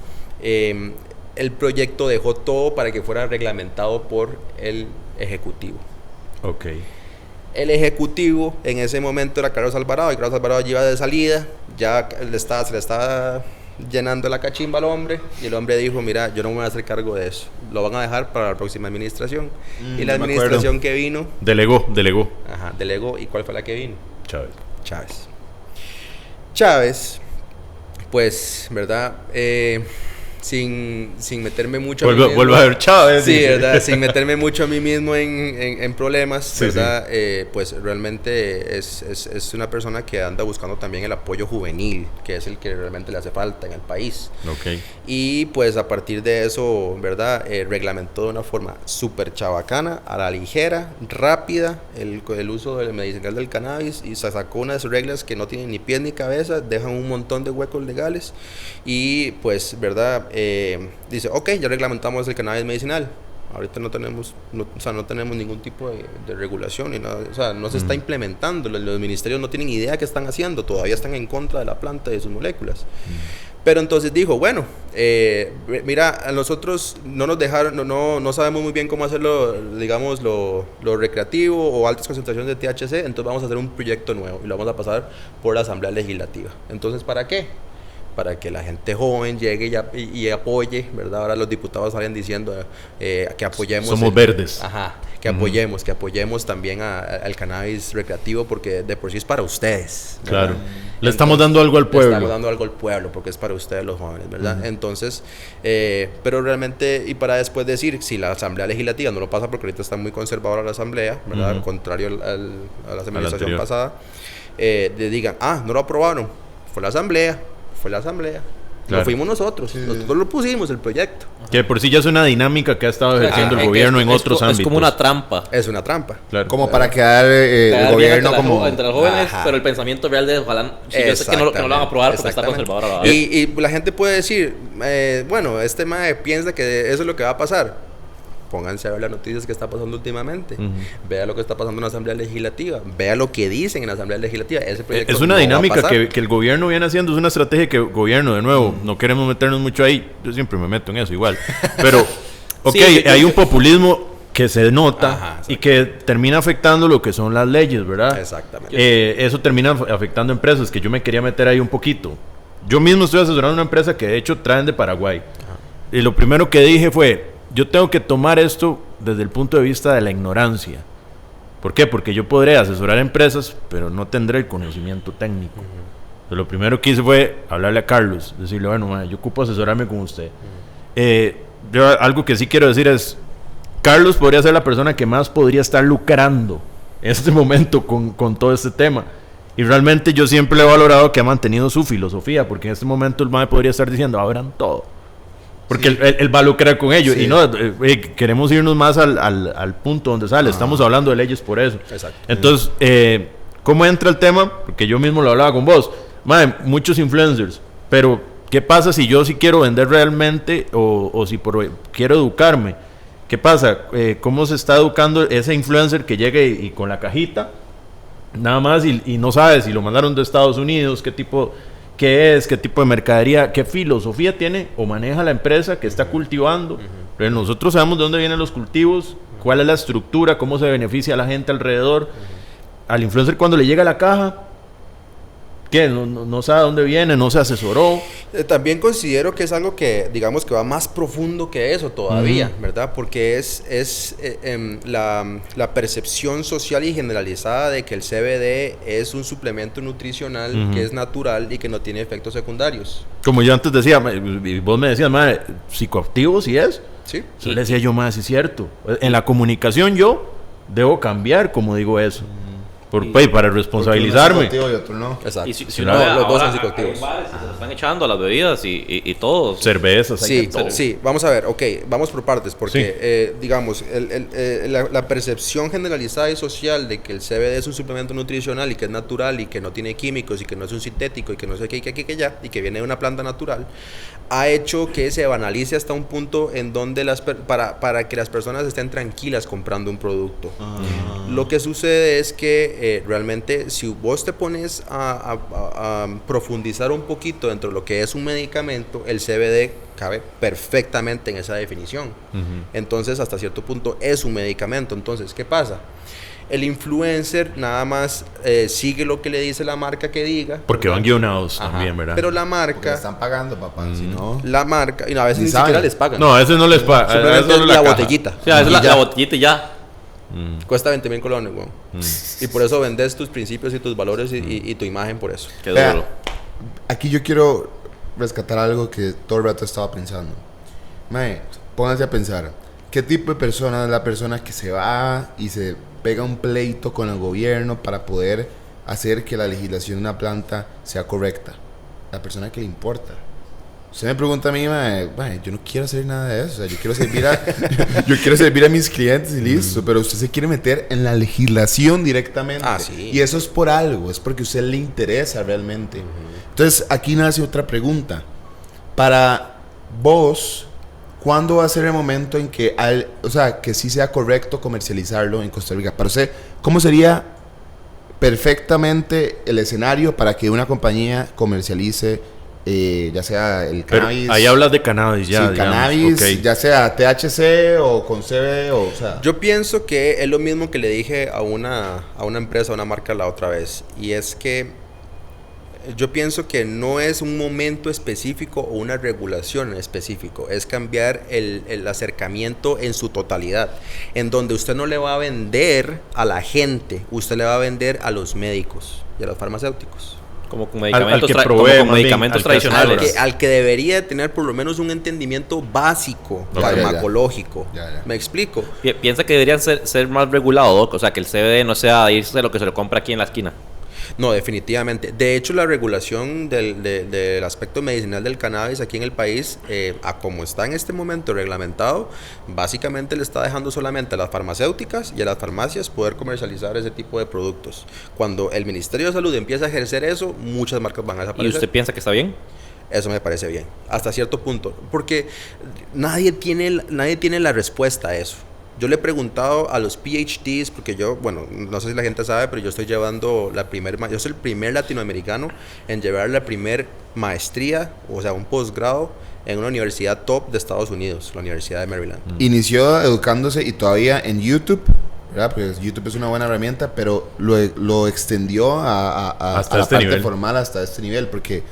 el proyecto dejó todo para que fuera reglamentado por el Ejecutivo. Ok. El Ejecutivo en ese momento era Carlos Alvarado, y Carlos Alvarado iba de salida, ya se le estaba llenando la cachimba al hombre, y el hombre dijo, mira, yo no me voy a hacer cargo de eso, lo van a dejar para la próxima administración. Y la administración que vino... Delegó. Ajá, delegó. ¿Y cuál fue la que vino? Chávez. Pues, ¿verdad? Sin meterme mucho vuelvo a ver Chávez. Sí, ¿verdad? Sin meterme mucho a mí mismo en problemas, sí, ¿verdad? Sí. Pues realmente es una persona que anda buscando también el apoyo juvenil, que es el que realmente le hace falta en el país. Okay. Y pues a partir de eso, ¿verdad? Reglamentó de una forma súper chabacana, a la ligera, rápida, el uso del medicinal del cannabis, y se sacó unas reglas que no tienen ni pies ni cabeza, dejan un montón de huecos legales, y pues, ¿verdad? Dice, ok, ya reglamentamos el cannabis medicinal. Ahorita no tenemos ningún tipo de regulación ni nada, o sea, no se está implementando. Los ministerios no tienen idea qué están haciendo, todavía están en contra de la planta y de sus moléculas. Pero entonces dijo, bueno, mira, a nosotros no nos dejaron, no sabemos muy bien cómo hacerlo, digamos, lo recreativo o altas concentraciones de THC, entonces vamos a hacer un proyecto nuevo y lo vamos a pasar por la Asamblea Legislativa. Entonces, ¿para qué? Para que la gente joven llegue y apoye, ¿verdad? Ahora los diputados salen diciendo que apoyemos... Somos verdes. Ajá, que apoyemos también al cannabis recreativo, porque de por sí es para ustedes, ¿verdad? Claro. Le estamos dando algo al pueblo. Le estamos dando algo al pueblo, porque es para ustedes los jóvenes, ¿verdad? Entonces, pero realmente, y para después decir, si la Asamblea Legislativa no lo pasa, porque ahorita está muy conservadora la Asamblea, ¿verdad? Al contrario a la administración pasada, le digan, no lo aprobaron, fue la Asamblea. Claro. Lo fuimos nosotros lo pusimos, el proyecto. Que por sí ya es una dinámica que ha estado ejerciendo el gobierno en otros ámbitos. Es como una trampa. Es una trampa. Claro. Como para quedar el gobierno como... Entre los jóvenes, pero el pensamiento real de ojalá... yo sé que no lo van a aprobar porque está conservadora. Y la gente puede decir, bueno, este mae piensa que eso es lo que va a pasar. Pónganse a ver las noticias que está pasando últimamente. Vea lo que está pasando en la Asamblea Legislativa. Vea lo que dicen en la Asamblea Legislativa. Ese proyecto es una dinámica que el gobierno viene haciendo. Es una estrategia que el gobierno, de nuevo, no queremos meternos mucho ahí. Yo siempre me meto en eso igual. Pero, ok, sí, hay un populismo que se nota y que termina afectando lo que son las leyes, ¿verdad? Exactamente. Eso termina afectando empresas, que yo me quería meter ahí un poquito. Yo mismo estoy asesorando una empresa que de hecho traen de Paraguay. Y lo primero que dije fue... Yo tengo que tomar esto desde el punto de vista de la ignorancia. ¿Por qué? Porque yo podré asesorar empresas, pero no tendré el conocimiento técnico. Entonces, lo primero que hice fue hablarle a Carlos, decirle, bueno, yo ocupo asesorarme con usted. Yo algo que sí quiero decir es, Carlos podría ser la persona que más podría estar lucrando en este momento con todo este tema. Y realmente yo siempre le he valorado que ha mantenido su filosofía, porque en este momento el MAE podría estar diciendo, abran todo. Porque él va a lucrar con ello. Y no, queremos irnos más al punto donde sale. Estamos hablando de leyes por eso. Exacto. Entonces, ¿cómo entra el tema? Porque yo mismo lo hablaba con vos. Madre, muchos influencers. Pero, ¿qué pasa si yo sí quiero vender realmente o si quiero educarme? ¿Qué pasa? ¿Cómo se está educando ese influencer que llegue y con la cajita? Nada más y no sabe si lo mandaron de Estados Unidos, qué tipo de mercadería, qué filosofía tiene o maneja la empresa que está cultivando. Pero nosotros sabemos de dónde vienen los cultivos, cuál es la estructura, cómo se beneficia a la gente alrededor. Al influencer cuando le llega la caja, ¿qué? No sabe dónde viene, no se asesoró. También considero que es algo que, digamos, que va más profundo que eso todavía, ¿verdad? Porque es la percepción social y generalizada de que el CBD es un suplemento nutricional que es natural y que no tiene efectos secundarios. Como yo antes decía, y vos me decías, madre, psicoactivo sí es. Sí. Yo le decía yo, madre, sí es cierto. En la comunicación yo debo cambiar como digo eso. Para responsabilizarme. Y otro no. Exacto. Y si no, no, los dos son hay psicoactivos. bares y se están echando las bebidas y todo. Cervezas. Sí, vamos a ver, ok, vamos por partes, porque digamos, la percepción generalizada y social de que el CBD es un suplemento nutricional y que es natural y que no tiene químicos y que no es un sintético y que no sé qué, que ya, y que viene de una planta natural, ha hecho que se banalice hasta un punto en donde para que las personas estén tranquilas comprando un producto. Lo que sucede es que realmente si vos te pones a profundizar un poquito dentro de lo que es un medicamento, el CBD cabe perfectamente en esa definición. Entonces, hasta cierto punto es un medicamento. Entonces, ¿qué pasa? El influencer nada más sigue lo que le dice la marca que diga. Porque van guionados también, ¿verdad? Pero la marca... Porque están pagando, papá, si no... La marca... Y a veces ni siquiera les pagan. No, a veces no les pagan. Simplemente la botellita. O sea, es la botellita y ya. Cuesta 20,000 colones, weón. Y por eso vendes tus principios y tus valores y tu imagen por eso. Qué duro. Aquí yo quiero rescatar algo que todo el rato estaba pensando. Mae, pónganse a pensar. ¿Qué tipo de persona es la persona que se va y se pega un pleito con el gobierno para poder hacer que la legislación de una planta sea correcta? La persona que le importa. Usted me pregunta a mí, mae, yo no quiero hacer nada de eso. O sea, yo quiero servir a mis clientes y listo. Pero usted se quiere meter en la legislación directamente. Sí. Y eso es por algo. Es porque a usted le interesa realmente. Entonces, aquí nace otra pregunta. Para vos, ¿cuándo va a ser el momento en que, que sí sea correcto comercializarlo en Costa Rica? Para usted, ¿cómo sería perfectamente el escenario para que una compañía comercialice, ya sea el cannabis? Pero ahí hablas de cannabis ya. Sí, cannabis, ya sea THC o con CBD, o sea. Yo pienso que es lo mismo que le dije a una empresa, a una marca la otra vez. Y es que yo pienso que no es un momento específico o una regulación en específico, es cambiar el acercamiento en su totalidad, en donde usted no le va a vender a la gente, usted le va a vender a los médicos y a los farmacéuticos. Como con medicamentos tradicionales. Al que debería tener por lo menos un entendimiento básico farmacológico. Ya. ¿Me explico? Piensa que deberían ser más regulados, Doc? O sea, que el CBD no sea irse de lo que se lo compra aquí en la esquina. No, definitivamente. De hecho, la regulación del aspecto medicinal del cannabis aquí en el país, a como está en este momento reglamentado, básicamente le está dejando solamente a las farmacéuticas y a las farmacias poder comercializar ese tipo de productos. Cuando el Ministerio de Salud empieza a ejercer eso, muchas marcas van a desaparecer. ¿Y usted piensa que está bien? Eso me parece bien, hasta cierto punto, porque nadie tiene la respuesta a eso. Yo le he preguntado a los PhDs, porque yo, bueno, no sé si la gente sabe, pero yo estoy llevando yo soy el primer latinoamericano en llevar la primer maestría, o sea, un posgrado en una universidad top de Estados Unidos, la Universidad de Maryland. Inició educándose y todavía en YouTube, ¿verdad? Pues YouTube es una buena herramienta, pero lo extendió hasta la parte formal, hasta este nivel, porque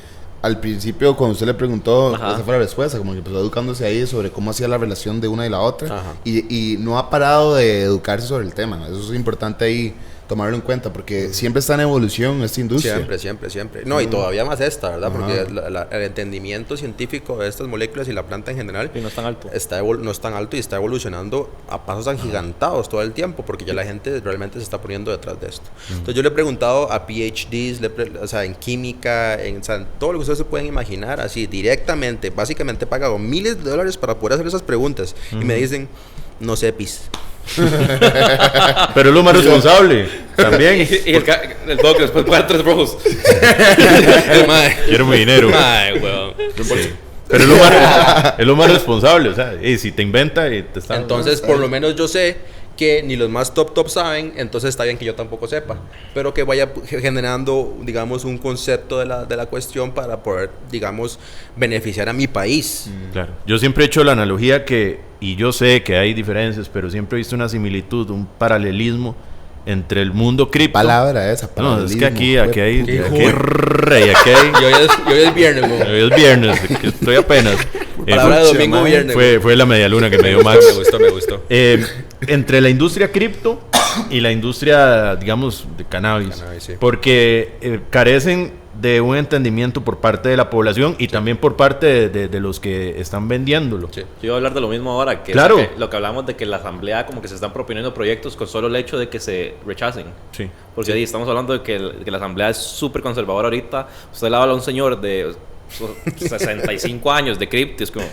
al principio, cuando usted le preguntó, esa fue la respuesta, como que empezó educándose ahí sobre cómo hacía la relación de una y la otra, y no ha parado de educarse sobre el tema. Eso es importante ahí tomarlo en cuenta, porque siempre está en evolución esta industria. Siempre. No, y todavía más esta, ¿verdad? Porque el entendimiento científico de estas moléculas y la planta en general no es tan alto. No es tan alto y está evolucionando a pasos agigantados todo el tiempo, porque ya la gente realmente se está poniendo detrás de esto. Entonces yo le he preguntado a PhDs, o sea, en química, en todo lo que ustedes se pueden imaginar, así directamente, básicamente he pagado miles de dólares para poder hacer esas preguntas, y me dicen, no sé, pis. Pero es lo más responsable también. Y el Doc después paga 3 rojos. Quiero mi dinero. Pero es lo más responsable. O sea, si te inventa y te está... Entonces, por lo menos yo sé que ni los más top saben, entonces está bien que yo tampoco sepa, pero que vaya generando, digamos, un concepto de la cuestión para poder, digamos, beneficiar a mi país. Claro. Yo siempre he hecho la analogía y yo sé que hay diferencias, pero siempre he visto una similitud, un paralelismo entre el mundo cripto. Palabra esa, paralelismo. No, es que aquí hay... Y hoy es viernes, ¿no? Hoy es viernes, estoy apenas. Palabra de domingo viernes. Fue la media luna que me dio Max. Me gustó. Entre la industria cripto y la industria, digamos, de cannabis. Sí. Porque carecen de un entendimiento por parte de la población y también por parte de los que están vendiéndolo. Sí. Yo iba a hablar de lo mismo ahora, que, claro. Lo que hablamos de que la asamblea como que se están proponiendo proyectos con solo el hecho de que se rechacen. Sí. Porque ahí estamos hablando de que la asamblea es súper conservadora ahorita. Usted le habla a un señor de 65 años de cripto, es como,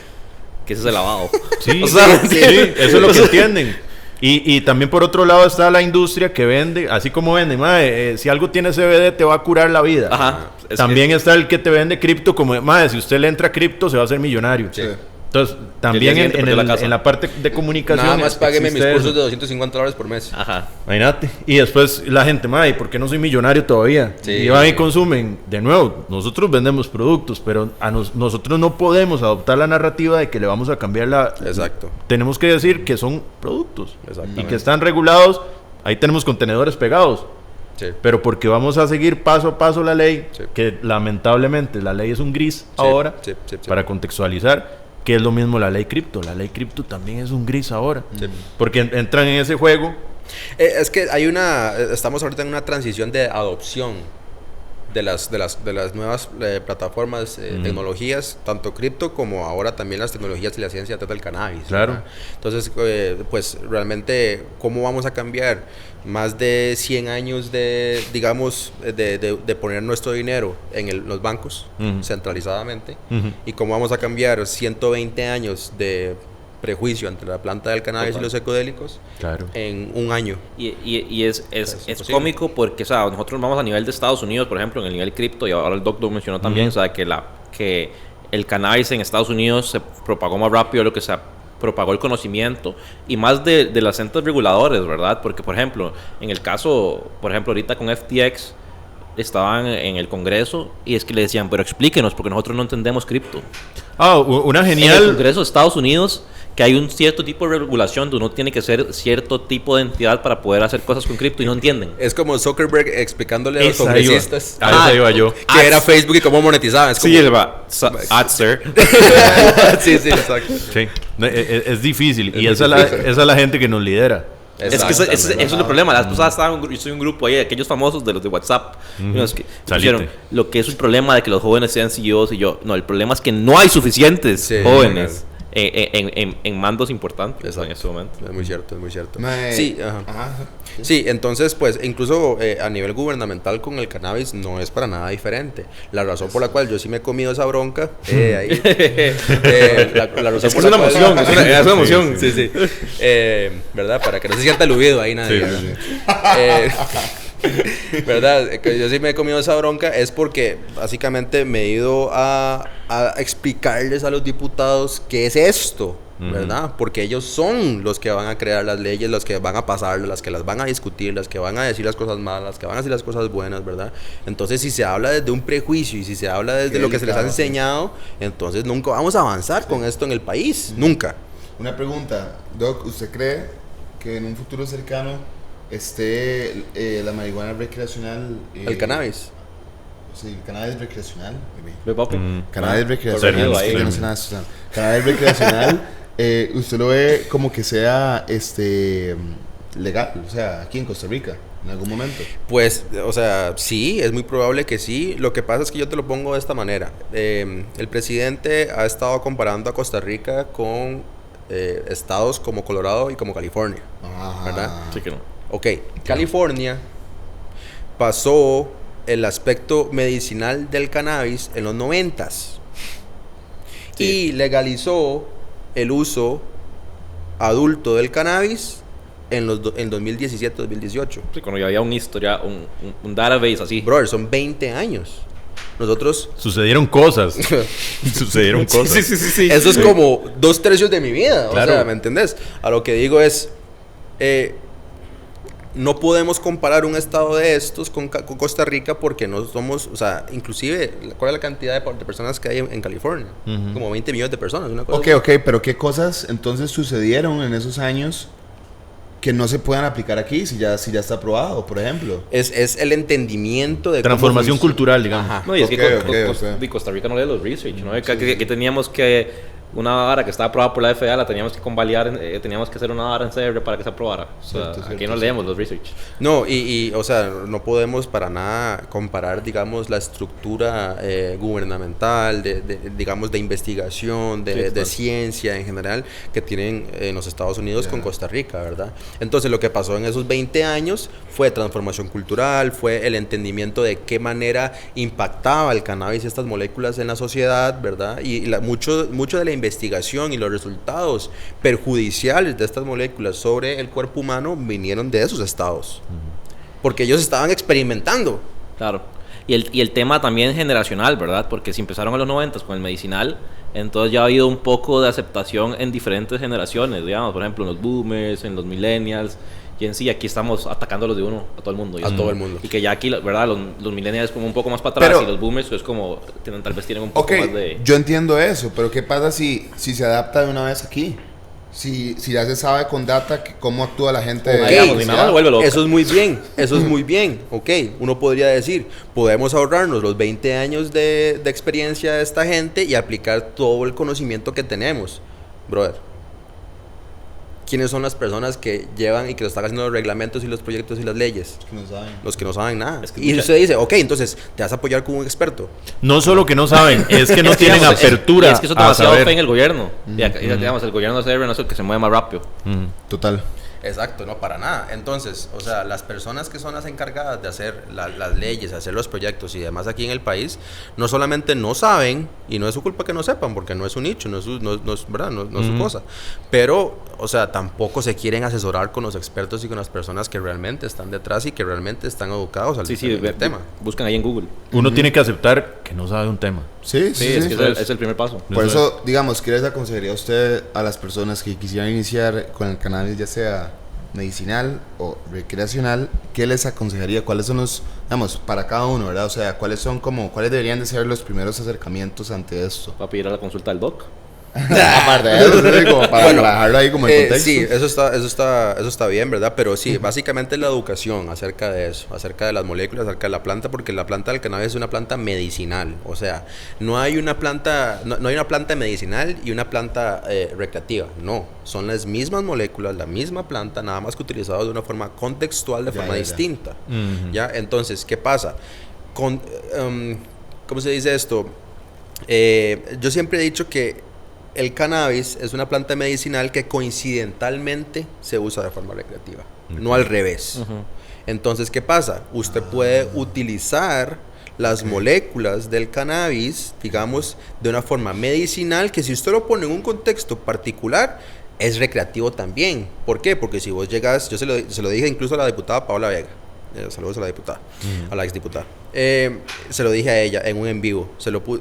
¿qué es ese lavado? Sí, o sea, sí, eso es lo que entienden. Y también por otro lado está la industria que vende, así como vende, si algo tiene CBD te va a curar la vida. Ajá. También está el que te vende cripto como, si usted le entra a cripto se va a hacer millonario. Sí. Entonces, también en la parte de comunicación. Nada más págueme mis cursos de $250 por mes. Ajá. Imagínate. Y después la gente, ¿y por qué no soy millonario todavía? Sí. Y van y consumen. De nuevo, nosotros vendemos productos, pero nosotros no podemos adoptar la narrativa de que le vamos a cambiar la... Exacto. Tenemos que decir que son productos. Exactamente. Y que están regulados. Ahí tenemos contenedores pegados. Sí. Pero porque vamos a seguir paso a paso la ley, Sí. que lamentablemente la ley es un gris ahora, sí. para contextualizar, que es lo mismo la ley cripto. La ley cripto también es un gris ahora. Sí. Porque entran en ese juego. Es que estamos ahorita en una transición de adopción de las nuevas plataformas, tecnologías, tanto cripto como ahora también las tecnologías y la ciencia detrás del cannabis. Claro. ¿Verdad? Entonces, pues realmente, ¿cómo vamos a cambiar más de 100 años de poner nuestro dinero en los bancos centralizadamente? Y cómo vamos a cambiar 120 años de prejuicio ante la planta del cannabis y los psicodélicos en un año. Y es cómico porque, o sea, nosotros vamos a nivel de Estados Unidos, por ejemplo, en el nivel cripto, y ahora el doctor mencionó también, o sea, que el cannabis en Estados Unidos se propagó más rápido de lo que se propagó el conocimiento y más de las entes reguladores, ¿verdad? Porque, por ejemplo, en el caso, por ejemplo, ahorita con FTX, estaban en el Congreso y es que le decían, pero explíquenos, porque nosotros no entendemos cripto. Una genial... En el Congreso de Estados Unidos, que hay un cierto tipo de regulación donde uno tiene que ser cierto tipo de entidad para poder hacer cosas con cripto y no entienden. Es como Zuckerberg explicándole a los congresistas esa iba yo. que era Facebook y cómo monetizaban. Sí, él va. Sir. Sí, exacto. Sí. Es difícil. Y esa es la gente que nos lidera. Es que eso es el problema. La vez pasada yo soy un grupo ahí, aquellos famosos de los de WhatsApp, los que dijeron lo que es un problema de que los jóvenes sean CEOs, y yo, no, el problema es que no hay suficientes jóvenes en mandos importantes en este momento. Es muy cierto. Sí, sí, entonces, pues, incluso a nivel gubernamental con el cannabis no es para nada diferente. La razón por la cual yo sí me he comido esa bronca, ahí, la razón es que es una emoción, es una emoción. Sí. ¿Verdad? Para que no se sienta aludido ahí nadie. ¿Verdad? Yo sí me he comido esa bronca es porque básicamente me he ido a explicarles a los diputados qué es esto, ¿verdad? Porque ellos son los que van a crear las leyes, los que van a pasarlas, las que las van a discutir, las que van a decir las cosas malas, las que van a decir las cosas buenas, ¿verdad? Entonces, si se habla desde un prejuicio y si se habla desde lo que se les ha enseñado, entonces nunca vamos a avanzar con esto en el país, nunca. Una pregunta, Doc, ¿usted cree que en un futuro cercano la marihuana recreacional... el cannabis? Sí, el cannabis recreacional. Cannabis recreacional. Cannabis recreacional, ¿usted lo ve como que sea legal? O sea, aquí en Costa Rica, en algún momento. Pues, o sea, sí, es muy probable que sí. Lo que pasa es que yo te lo pongo de esta manera. El presidente ha estado comparando a Costa Rica con estados como Colorado y como California. ¿Verdad? Sí que no. Ok, California pasó el aspecto medicinal del cannabis en los 90s y legalizó el uso adulto del cannabis en 2017-2018. Sí, cuando ya había un database así. Brother, son 20 años. Nosotros... Sucedieron cosas. Sí. Eso es como 2/3 de mi vida. Claro. O sea, ¿me entendés? A lo que digo es... no podemos comparar un estado de estos con Costa Rica porque no somos, o sea, inclusive, ¿cuál es la cantidad de personas que hay en California? Como 20 millones de personas, una cosa Ok, pero ¿qué cosas entonces sucedieron en esos años que no se puedan aplicar aquí si ya está aprobado, por ejemplo? Es el entendimiento de transformación cultural, digamos. No, y es que Costa Rica no lee los research, ¿no? Que teníamos que una vara que estaba aprobada por la FDA la teníamos que convalidar, teníamos que hacer una vara en CR para que se aprobara. O sea, aquí no leemos los research. No, o sea, no podemos para nada comparar, digamos, la estructura gubernamental, digamos, de investigación, de ciencia en general, que tienen en los Estados Unidos con Costa Rica, ¿verdad? Entonces, lo que pasó en esos 20 años fue transformación cultural, fue el entendimiento de qué manera impactaba el cannabis y estas moléculas en la sociedad, ¿verdad? Y mucho de la investigación y los resultados perjudiciales de estas moléculas sobre el cuerpo humano vinieron de esos estados, porque ellos estaban experimentando. Claro, y el tema también generacional, ¿verdad? Porque si empezaron en los 90 con el medicinal, entonces ya ha habido un poco de aceptación en diferentes generaciones, digamos, por ejemplo en los boomers, en los millennials, y en sí aquí estamos atacándolos de uno a todo el mundo. A todo el mundo. Y que ya aquí, ¿verdad? Los millennials es como un poco más para atrás, y los boomers es como, tal vez tienen un poco más de... Yo entiendo eso, pero ¿qué pasa si se adapta de una vez aquí? Si ya se sabe con data cómo actúa la gente. Eso es muy bien, eso es muy bien. Ok, uno podría decir, podemos ahorrarnos los 20 años de experiencia de esta gente y aplicar todo el conocimiento que tenemos. Brother, ¿quiénes son las personas que llevan y que lo están haciendo los reglamentos y los proyectos y las leyes? Que no saben. Los que no saben nada. Y usted dice, ok, entonces te vas a apoyar con un experto. No solo que no saben, es que no tienen apertura. Es que eso es demasiado fe en el gobierno. Digamos, el gobierno de no es el que se mueve más rápido. Total. Exacto, no para nada. Entonces, o sea, las personas que son las encargadas de hacer las leyes, hacer los proyectos y demás aquí en el país, no solamente no saben, y no es su culpa que no sepan, porque no es su nicho, no es ¿verdad? No es su cosa, pero, o sea, tampoco se quieren asesorar con los expertos y con las personas que realmente están detrás y que realmente están educados al tema. Buscan ahí en Google. Uno tiene que aceptar que no sabe un tema. Sí. Es que es el primer paso. Por eso, digamos, ¿qué les aconsejaría a usted a las personas que quisieran iniciar con el cannabis, ya sea medicinal o recreacional? ¿Qué les aconsejaría? ¿Cuáles son los, digamos, para cada uno, verdad? O sea, ¿cuáles deberían de ser los primeros acercamientos ante esto? Para pedir a la consulta del doc. Aparte de eso, como para trabajarlo ahí como en contexto. Sí, eso está bien, ¿verdad? Pero sí, básicamente la educación acerca de eso, acerca de las moléculas, acerca de la planta, porque la planta del cannabis es una planta medicinal. O sea, no hay una planta medicinal y una planta recreativa. No, son las mismas moléculas, la misma planta, nada más que utilizadas de una forma contextual, de forma distinta. ¿Ya? Entonces, ¿qué pasa? ¿Cómo se dice esto? Yo siempre he dicho que el cannabis es una planta medicinal que coincidentalmente se usa de forma recreativa, no al revés. Entonces, ¿qué pasa? Usted puede utilizar las moléculas del cannabis, digamos, de una forma medicinal, que si usted lo pone en un contexto particular, es recreativo también. ¿Por qué? Porque si vos llegas, yo se lo dije incluso a la diputada Paola Vega, saludos a la diputada, a la exdiputada. Se lo dije a ella en un en vivo.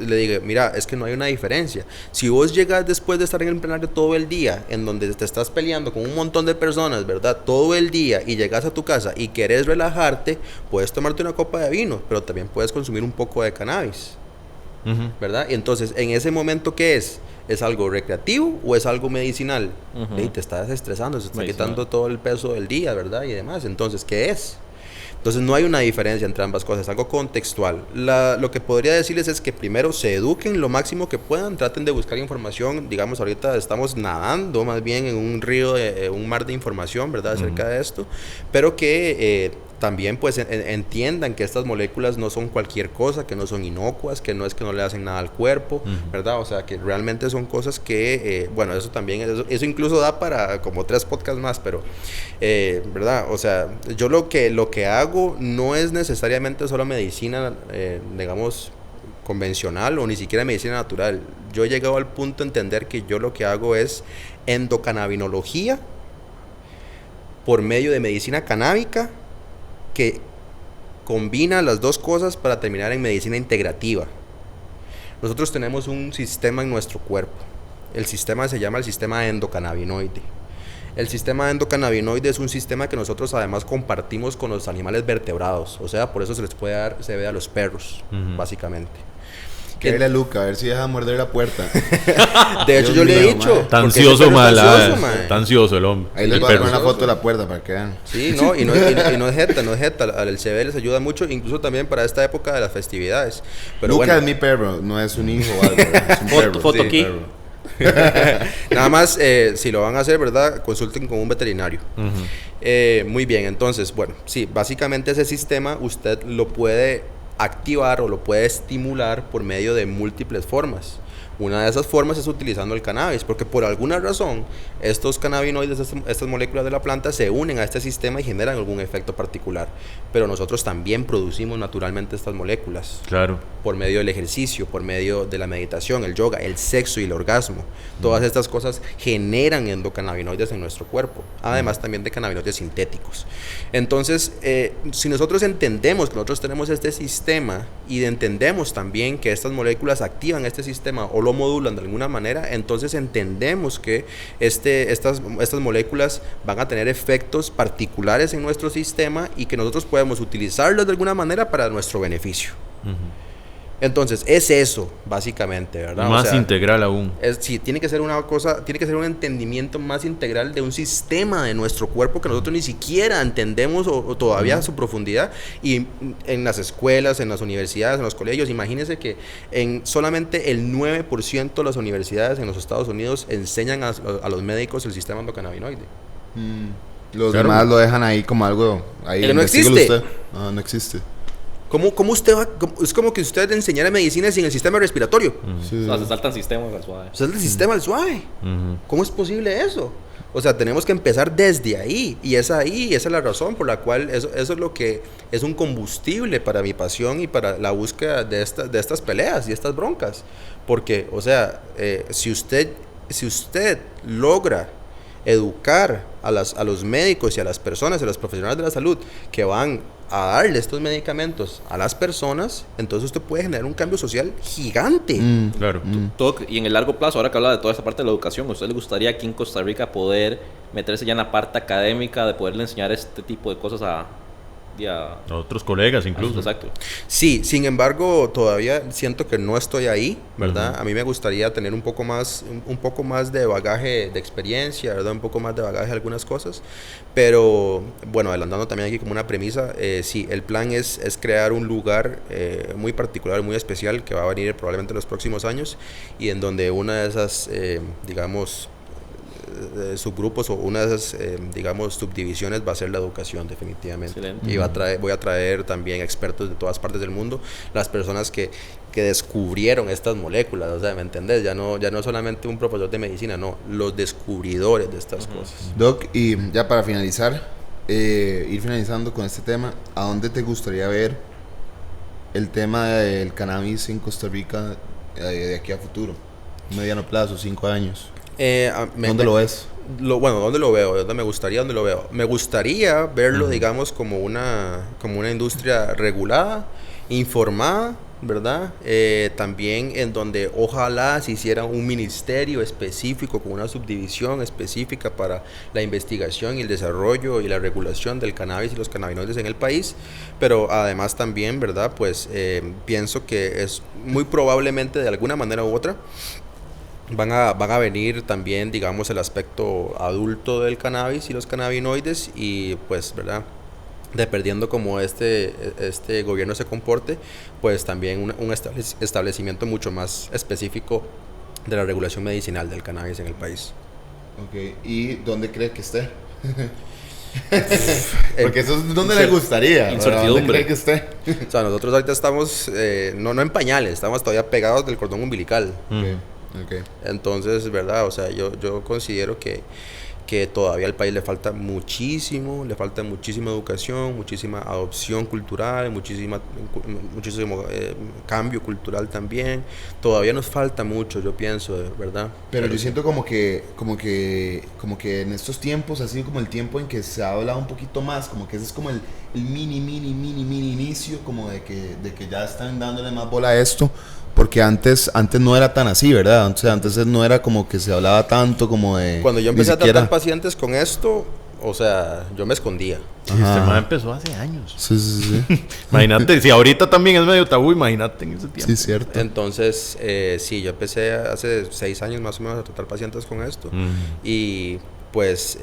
Le dije, mira, es que no hay una diferencia. Si vos llegas después de estar en el plenario todo el día, en donde te estás peleando con un montón de personas, ¿verdad? Todo el día, y llegas a tu casa y querés relajarte, puedes tomarte una copa de vino, pero también puedes consumir un poco de cannabis, ¿verdad? Y entonces, en ese momento, ¿qué es? ¿Es algo recreativo o es algo medicinal? Y te estás estresando, se está quitando todo el peso del día, ¿verdad? Y demás. Entonces, ¿qué es? Entonces no hay una diferencia entre ambas cosas, es algo contextual. Lo que podría decirles es que primero se eduquen lo máximo que puedan, traten de buscar información. Digamos, ahorita estamos nadando más bien en un río, un mar de información, ¿verdad? Acerca de esto, pero que también pues entiendan que estas moléculas no son cualquier cosa, que no son inocuas, que no es que no le hacen nada al cuerpo, ¿verdad? O sea, que realmente son cosas que, bueno, eso también, eso incluso da para como 3 podcasts más, pero, ¿verdad? O sea, yo lo que hago no es necesariamente solo medicina, digamos, convencional o ni siquiera medicina natural. Yo he llegado al punto de entender que yo lo que hago es endocannabinología por medio de medicina canábica, que combina las dos cosas para terminar en medicina integrativa. Nosotros tenemos un sistema en nuestro cuerpo. El sistema se llama el sistema endocannabinoide. El sistema endocannabinoide es un sistema que nosotros además compartimos con los animales vertebrados. O sea, por eso se ve a los perros, básicamente. Que a Luca, a ver si deja de morder la puerta. De hecho, yo le he dicho. Tan ansioso, tan ansioso el hombre. Ahí les voy a poner una foto de la puerta para que vean. Sí, no, y no es jeta. Al CB les ayuda mucho, incluso también para esta época de las festividades. Pero Luca bueno, es mi perro, no es un hijo o algo. Es un perro. Foto aquí. Perro. Nada más, si lo van a hacer, ¿verdad? Consulten con un veterinario. Muy bien, entonces, bueno, sí, básicamente ese sistema usted lo puede activar o lo puede estimular por medio de múltiples formas. Una de esas formas es utilizando el cannabis, porque por alguna razón estos cannabinoides, estas moléculas de la planta se unen a este sistema y generan algún efecto particular. Pero nosotros también producimos naturalmente estas moléculas. Claro. Por medio del ejercicio, por medio de la meditación, el yoga, el sexo y el orgasmo. Todas estas cosas generan endocannabinoides en nuestro cuerpo, además también de cannabinoides sintéticos. Entonces, si nosotros entendemos que nosotros tenemos este sistema y entendemos también que estas moléculas activan este sistema o lo modulan de alguna manera, entonces entendemos que estas moléculas van a tener efectos particulares en nuestro sistema y que nosotros podemos utilizarlas de alguna manera para nuestro beneficio. Entonces, es eso, básicamente, ¿verdad? Más integral aún. Sí, tiene que ser una cosa, tiene que ser un entendimiento más integral de un sistema de nuestro cuerpo que nosotros ni siquiera entendemos o todavía a su profundidad. Y en las escuelas, en las universidades, en los colegios, imagínense que en solamente el 9% de las universidades en los Estados Unidos enseñan a los médicos el sistema endocannabinoide. Los demás lo dejan ahí como algo... Ahí no existe. Usted. No existe. ¿Cómo usted va? Es como que usted enseñara medicina sin el sistema respiratorio. Sí. O sea, se saltan sistemas al suave. Se salta el sistema al suave. ¿Cómo es posible eso? O sea, tenemos que empezar desde ahí. Y esa es la razón por la cual eso es lo que es un combustible para mi pasión y para la búsqueda de estas peleas y estas broncas. Porque, o sea, si usted logra educar a los médicos y a las personas, a los profesionales de la salud que van a darle estos medicamentos a las personas, entonces usted puede generar un cambio social gigante. Claro. Y en el largo plazo, ahora que habla de toda esta parte de la educación, ¿a usted le gustaría aquí en Costa Rica poder meterse ya en la parte académica de poderle enseñar este tipo de cosas a otros colegas incluso? Exacto. Sí, sin embargo, todavía siento que no estoy ahí, ¿verdad? A mí me gustaría tener un poco más de bagaje de experiencia, ¿verdad? Un poco más de bagaje de algunas cosas, pero bueno, adelantando también aquí como una premisa, sí, el plan es crear un lugar muy particular, muy especial, que va a venir probablemente en los próximos años, y en donde una de esas, digamos, subgrupos o una de esas, digamos, subdivisiones va a ser la educación, definitivamente. Excelente. Y voy a traer también expertos de todas partes del mundo, las personas que descubrieron estas moléculas, o sea, ¿me entendés? Ya no solamente un profesor de medicina, no, los descubridores de estas cosas. Doc, y ya para finalizar, ir finalizando con este tema, ¿a dónde te gustaría ver el tema del cannabis en Costa Rica de aquí a futuro? Mediano plazo, 5 años. ¿Dónde lo ves? ¿Dónde lo veo? ¿Dónde me gustaría? ¿Dónde lo veo? Me gustaría verlo, digamos, como una industria regulada, informada, ¿verdad? También en donde ojalá se hiciera un ministerio específico con una subdivisión específica para la investigación y el desarrollo y la regulación del cannabis y los cannabinoides en el país, pero además también, ¿verdad? Pues pienso que es muy probablemente de alguna manera u otra van a venir también, digamos, el aspecto adulto del cannabis y los cannabinoides, y pues, ¿verdad?, dependiendo cómo este gobierno se comporte, pues también un establecimiento mucho más específico de la regulación medicinal del cannabis en el país. Ok, ¿y dónde cree que esté? Porque eso es donde le gustaría. Incertidumbre. ¿Dónde cree que esté? O sea, nosotros ahorita estamos, no en pañales, estamos todavía pegados del cordón umbilical. Okay. Entonces, ¿verdad? O sea, yo considero que todavía al país le falta muchísima educación, muchísima adopción cultural, muchísimo cambio cultural también. Todavía nos falta mucho, yo pienso, ¿verdad? Pero yo siento como que en estos tiempos, así como el tiempo en que se ha hablado un poquito más, como que ese es como el mini inicio, como de que ya están dándole más bola a esto. Porque antes no era tan así, ¿verdad? Antes no era como que se hablaba tanto como de... Cuando yo empecé a tratar pacientes con esto, o sea, yo me escondía. Este tema empezó hace años. Sí. Imagínate, si ahorita también es medio tabú, imagínate en ese tiempo. Sí, cierto. Entonces, sí, yo empecé hace 6 años más o menos a tratar pacientes con esto. Y pues,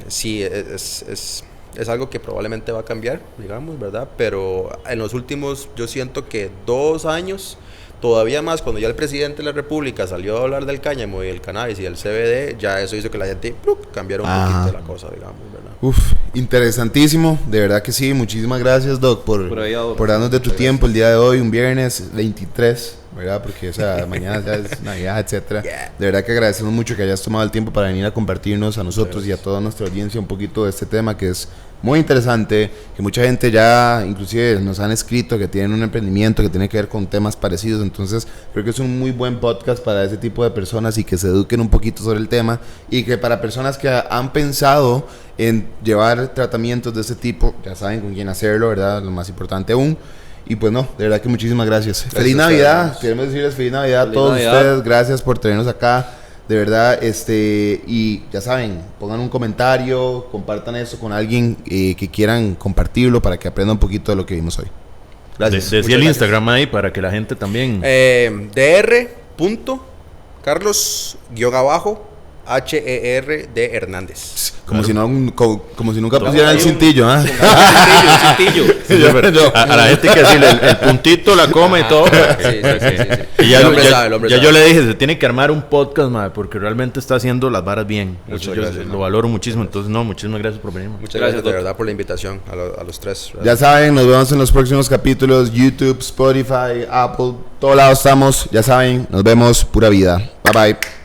sí, es es algo que probablemente va a cambiar, digamos, ¿verdad? Pero en los últimos, yo siento que 2 años, todavía más, cuando ya el presidente de la República salió a hablar del cáñamo y el cannabis y el CBD, ya eso hizo que la gente cambiara un poquito la cosa, digamos, ¿verdad? Uf, interesantísimo, de verdad que sí. Muchísimas gracias, Doc, por darnos de tu tiempo el día de hoy, un viernes 23, ¿verdad? Porque, o sea, mañana ya es Navidad, etcétera. De verdad que agradecemos mucho que hayas tomado el tiempo para venir a compartirnos a nosotros y a toda nuestra audiencia un poquito de este tema que es muy interesante, que mucha gente ya inclusive nos han escrito que tienen un emprendimiento que tiene que ver con temas parecidos. Entonces creo que es un muy buen podcast para ese tipo de personas y que se eduquen un poquito sobre el tema, y que para personas que han pensado en llevar tratamientos de este tipo, ya saben con quién hacerlo, ¿verdad? Lo más importante aún. Y pues no, de verdad que muchísimas gracias. Feliz Navidad, queremos decirles feliz Navidad a todos ustedes, gracias por tenernos acá. De verdad, y ya saben, pongan un comentario, compartan eso con alguien que quieran compartirlo para que aprenda un poquito de lo que vimos hoy. Gracias. Decía el Instagram ahí para que la gente también. dr.carlos_HER de Hernández. Como si nunca pusieran el cintillo, ¿ah? Cintillo. A la gente hay que decirle el puntito, la coma y todo. Sí. Y ya yo le dije, se tiene que armar un podcast, madre, porque realmente está haciendo las varas bien. Yo lo valoro muchísimo. Entonces, muchísimas gracias por venir. Muchas gracias de verdad por la invitación a los tres. ¿Verdad? Ya saben, nos vemos en los próximos capítulos. YouTube, Spotify, Apple, todos lados estamos. Ya saben, nos vemos. Pura vida. Bye bye.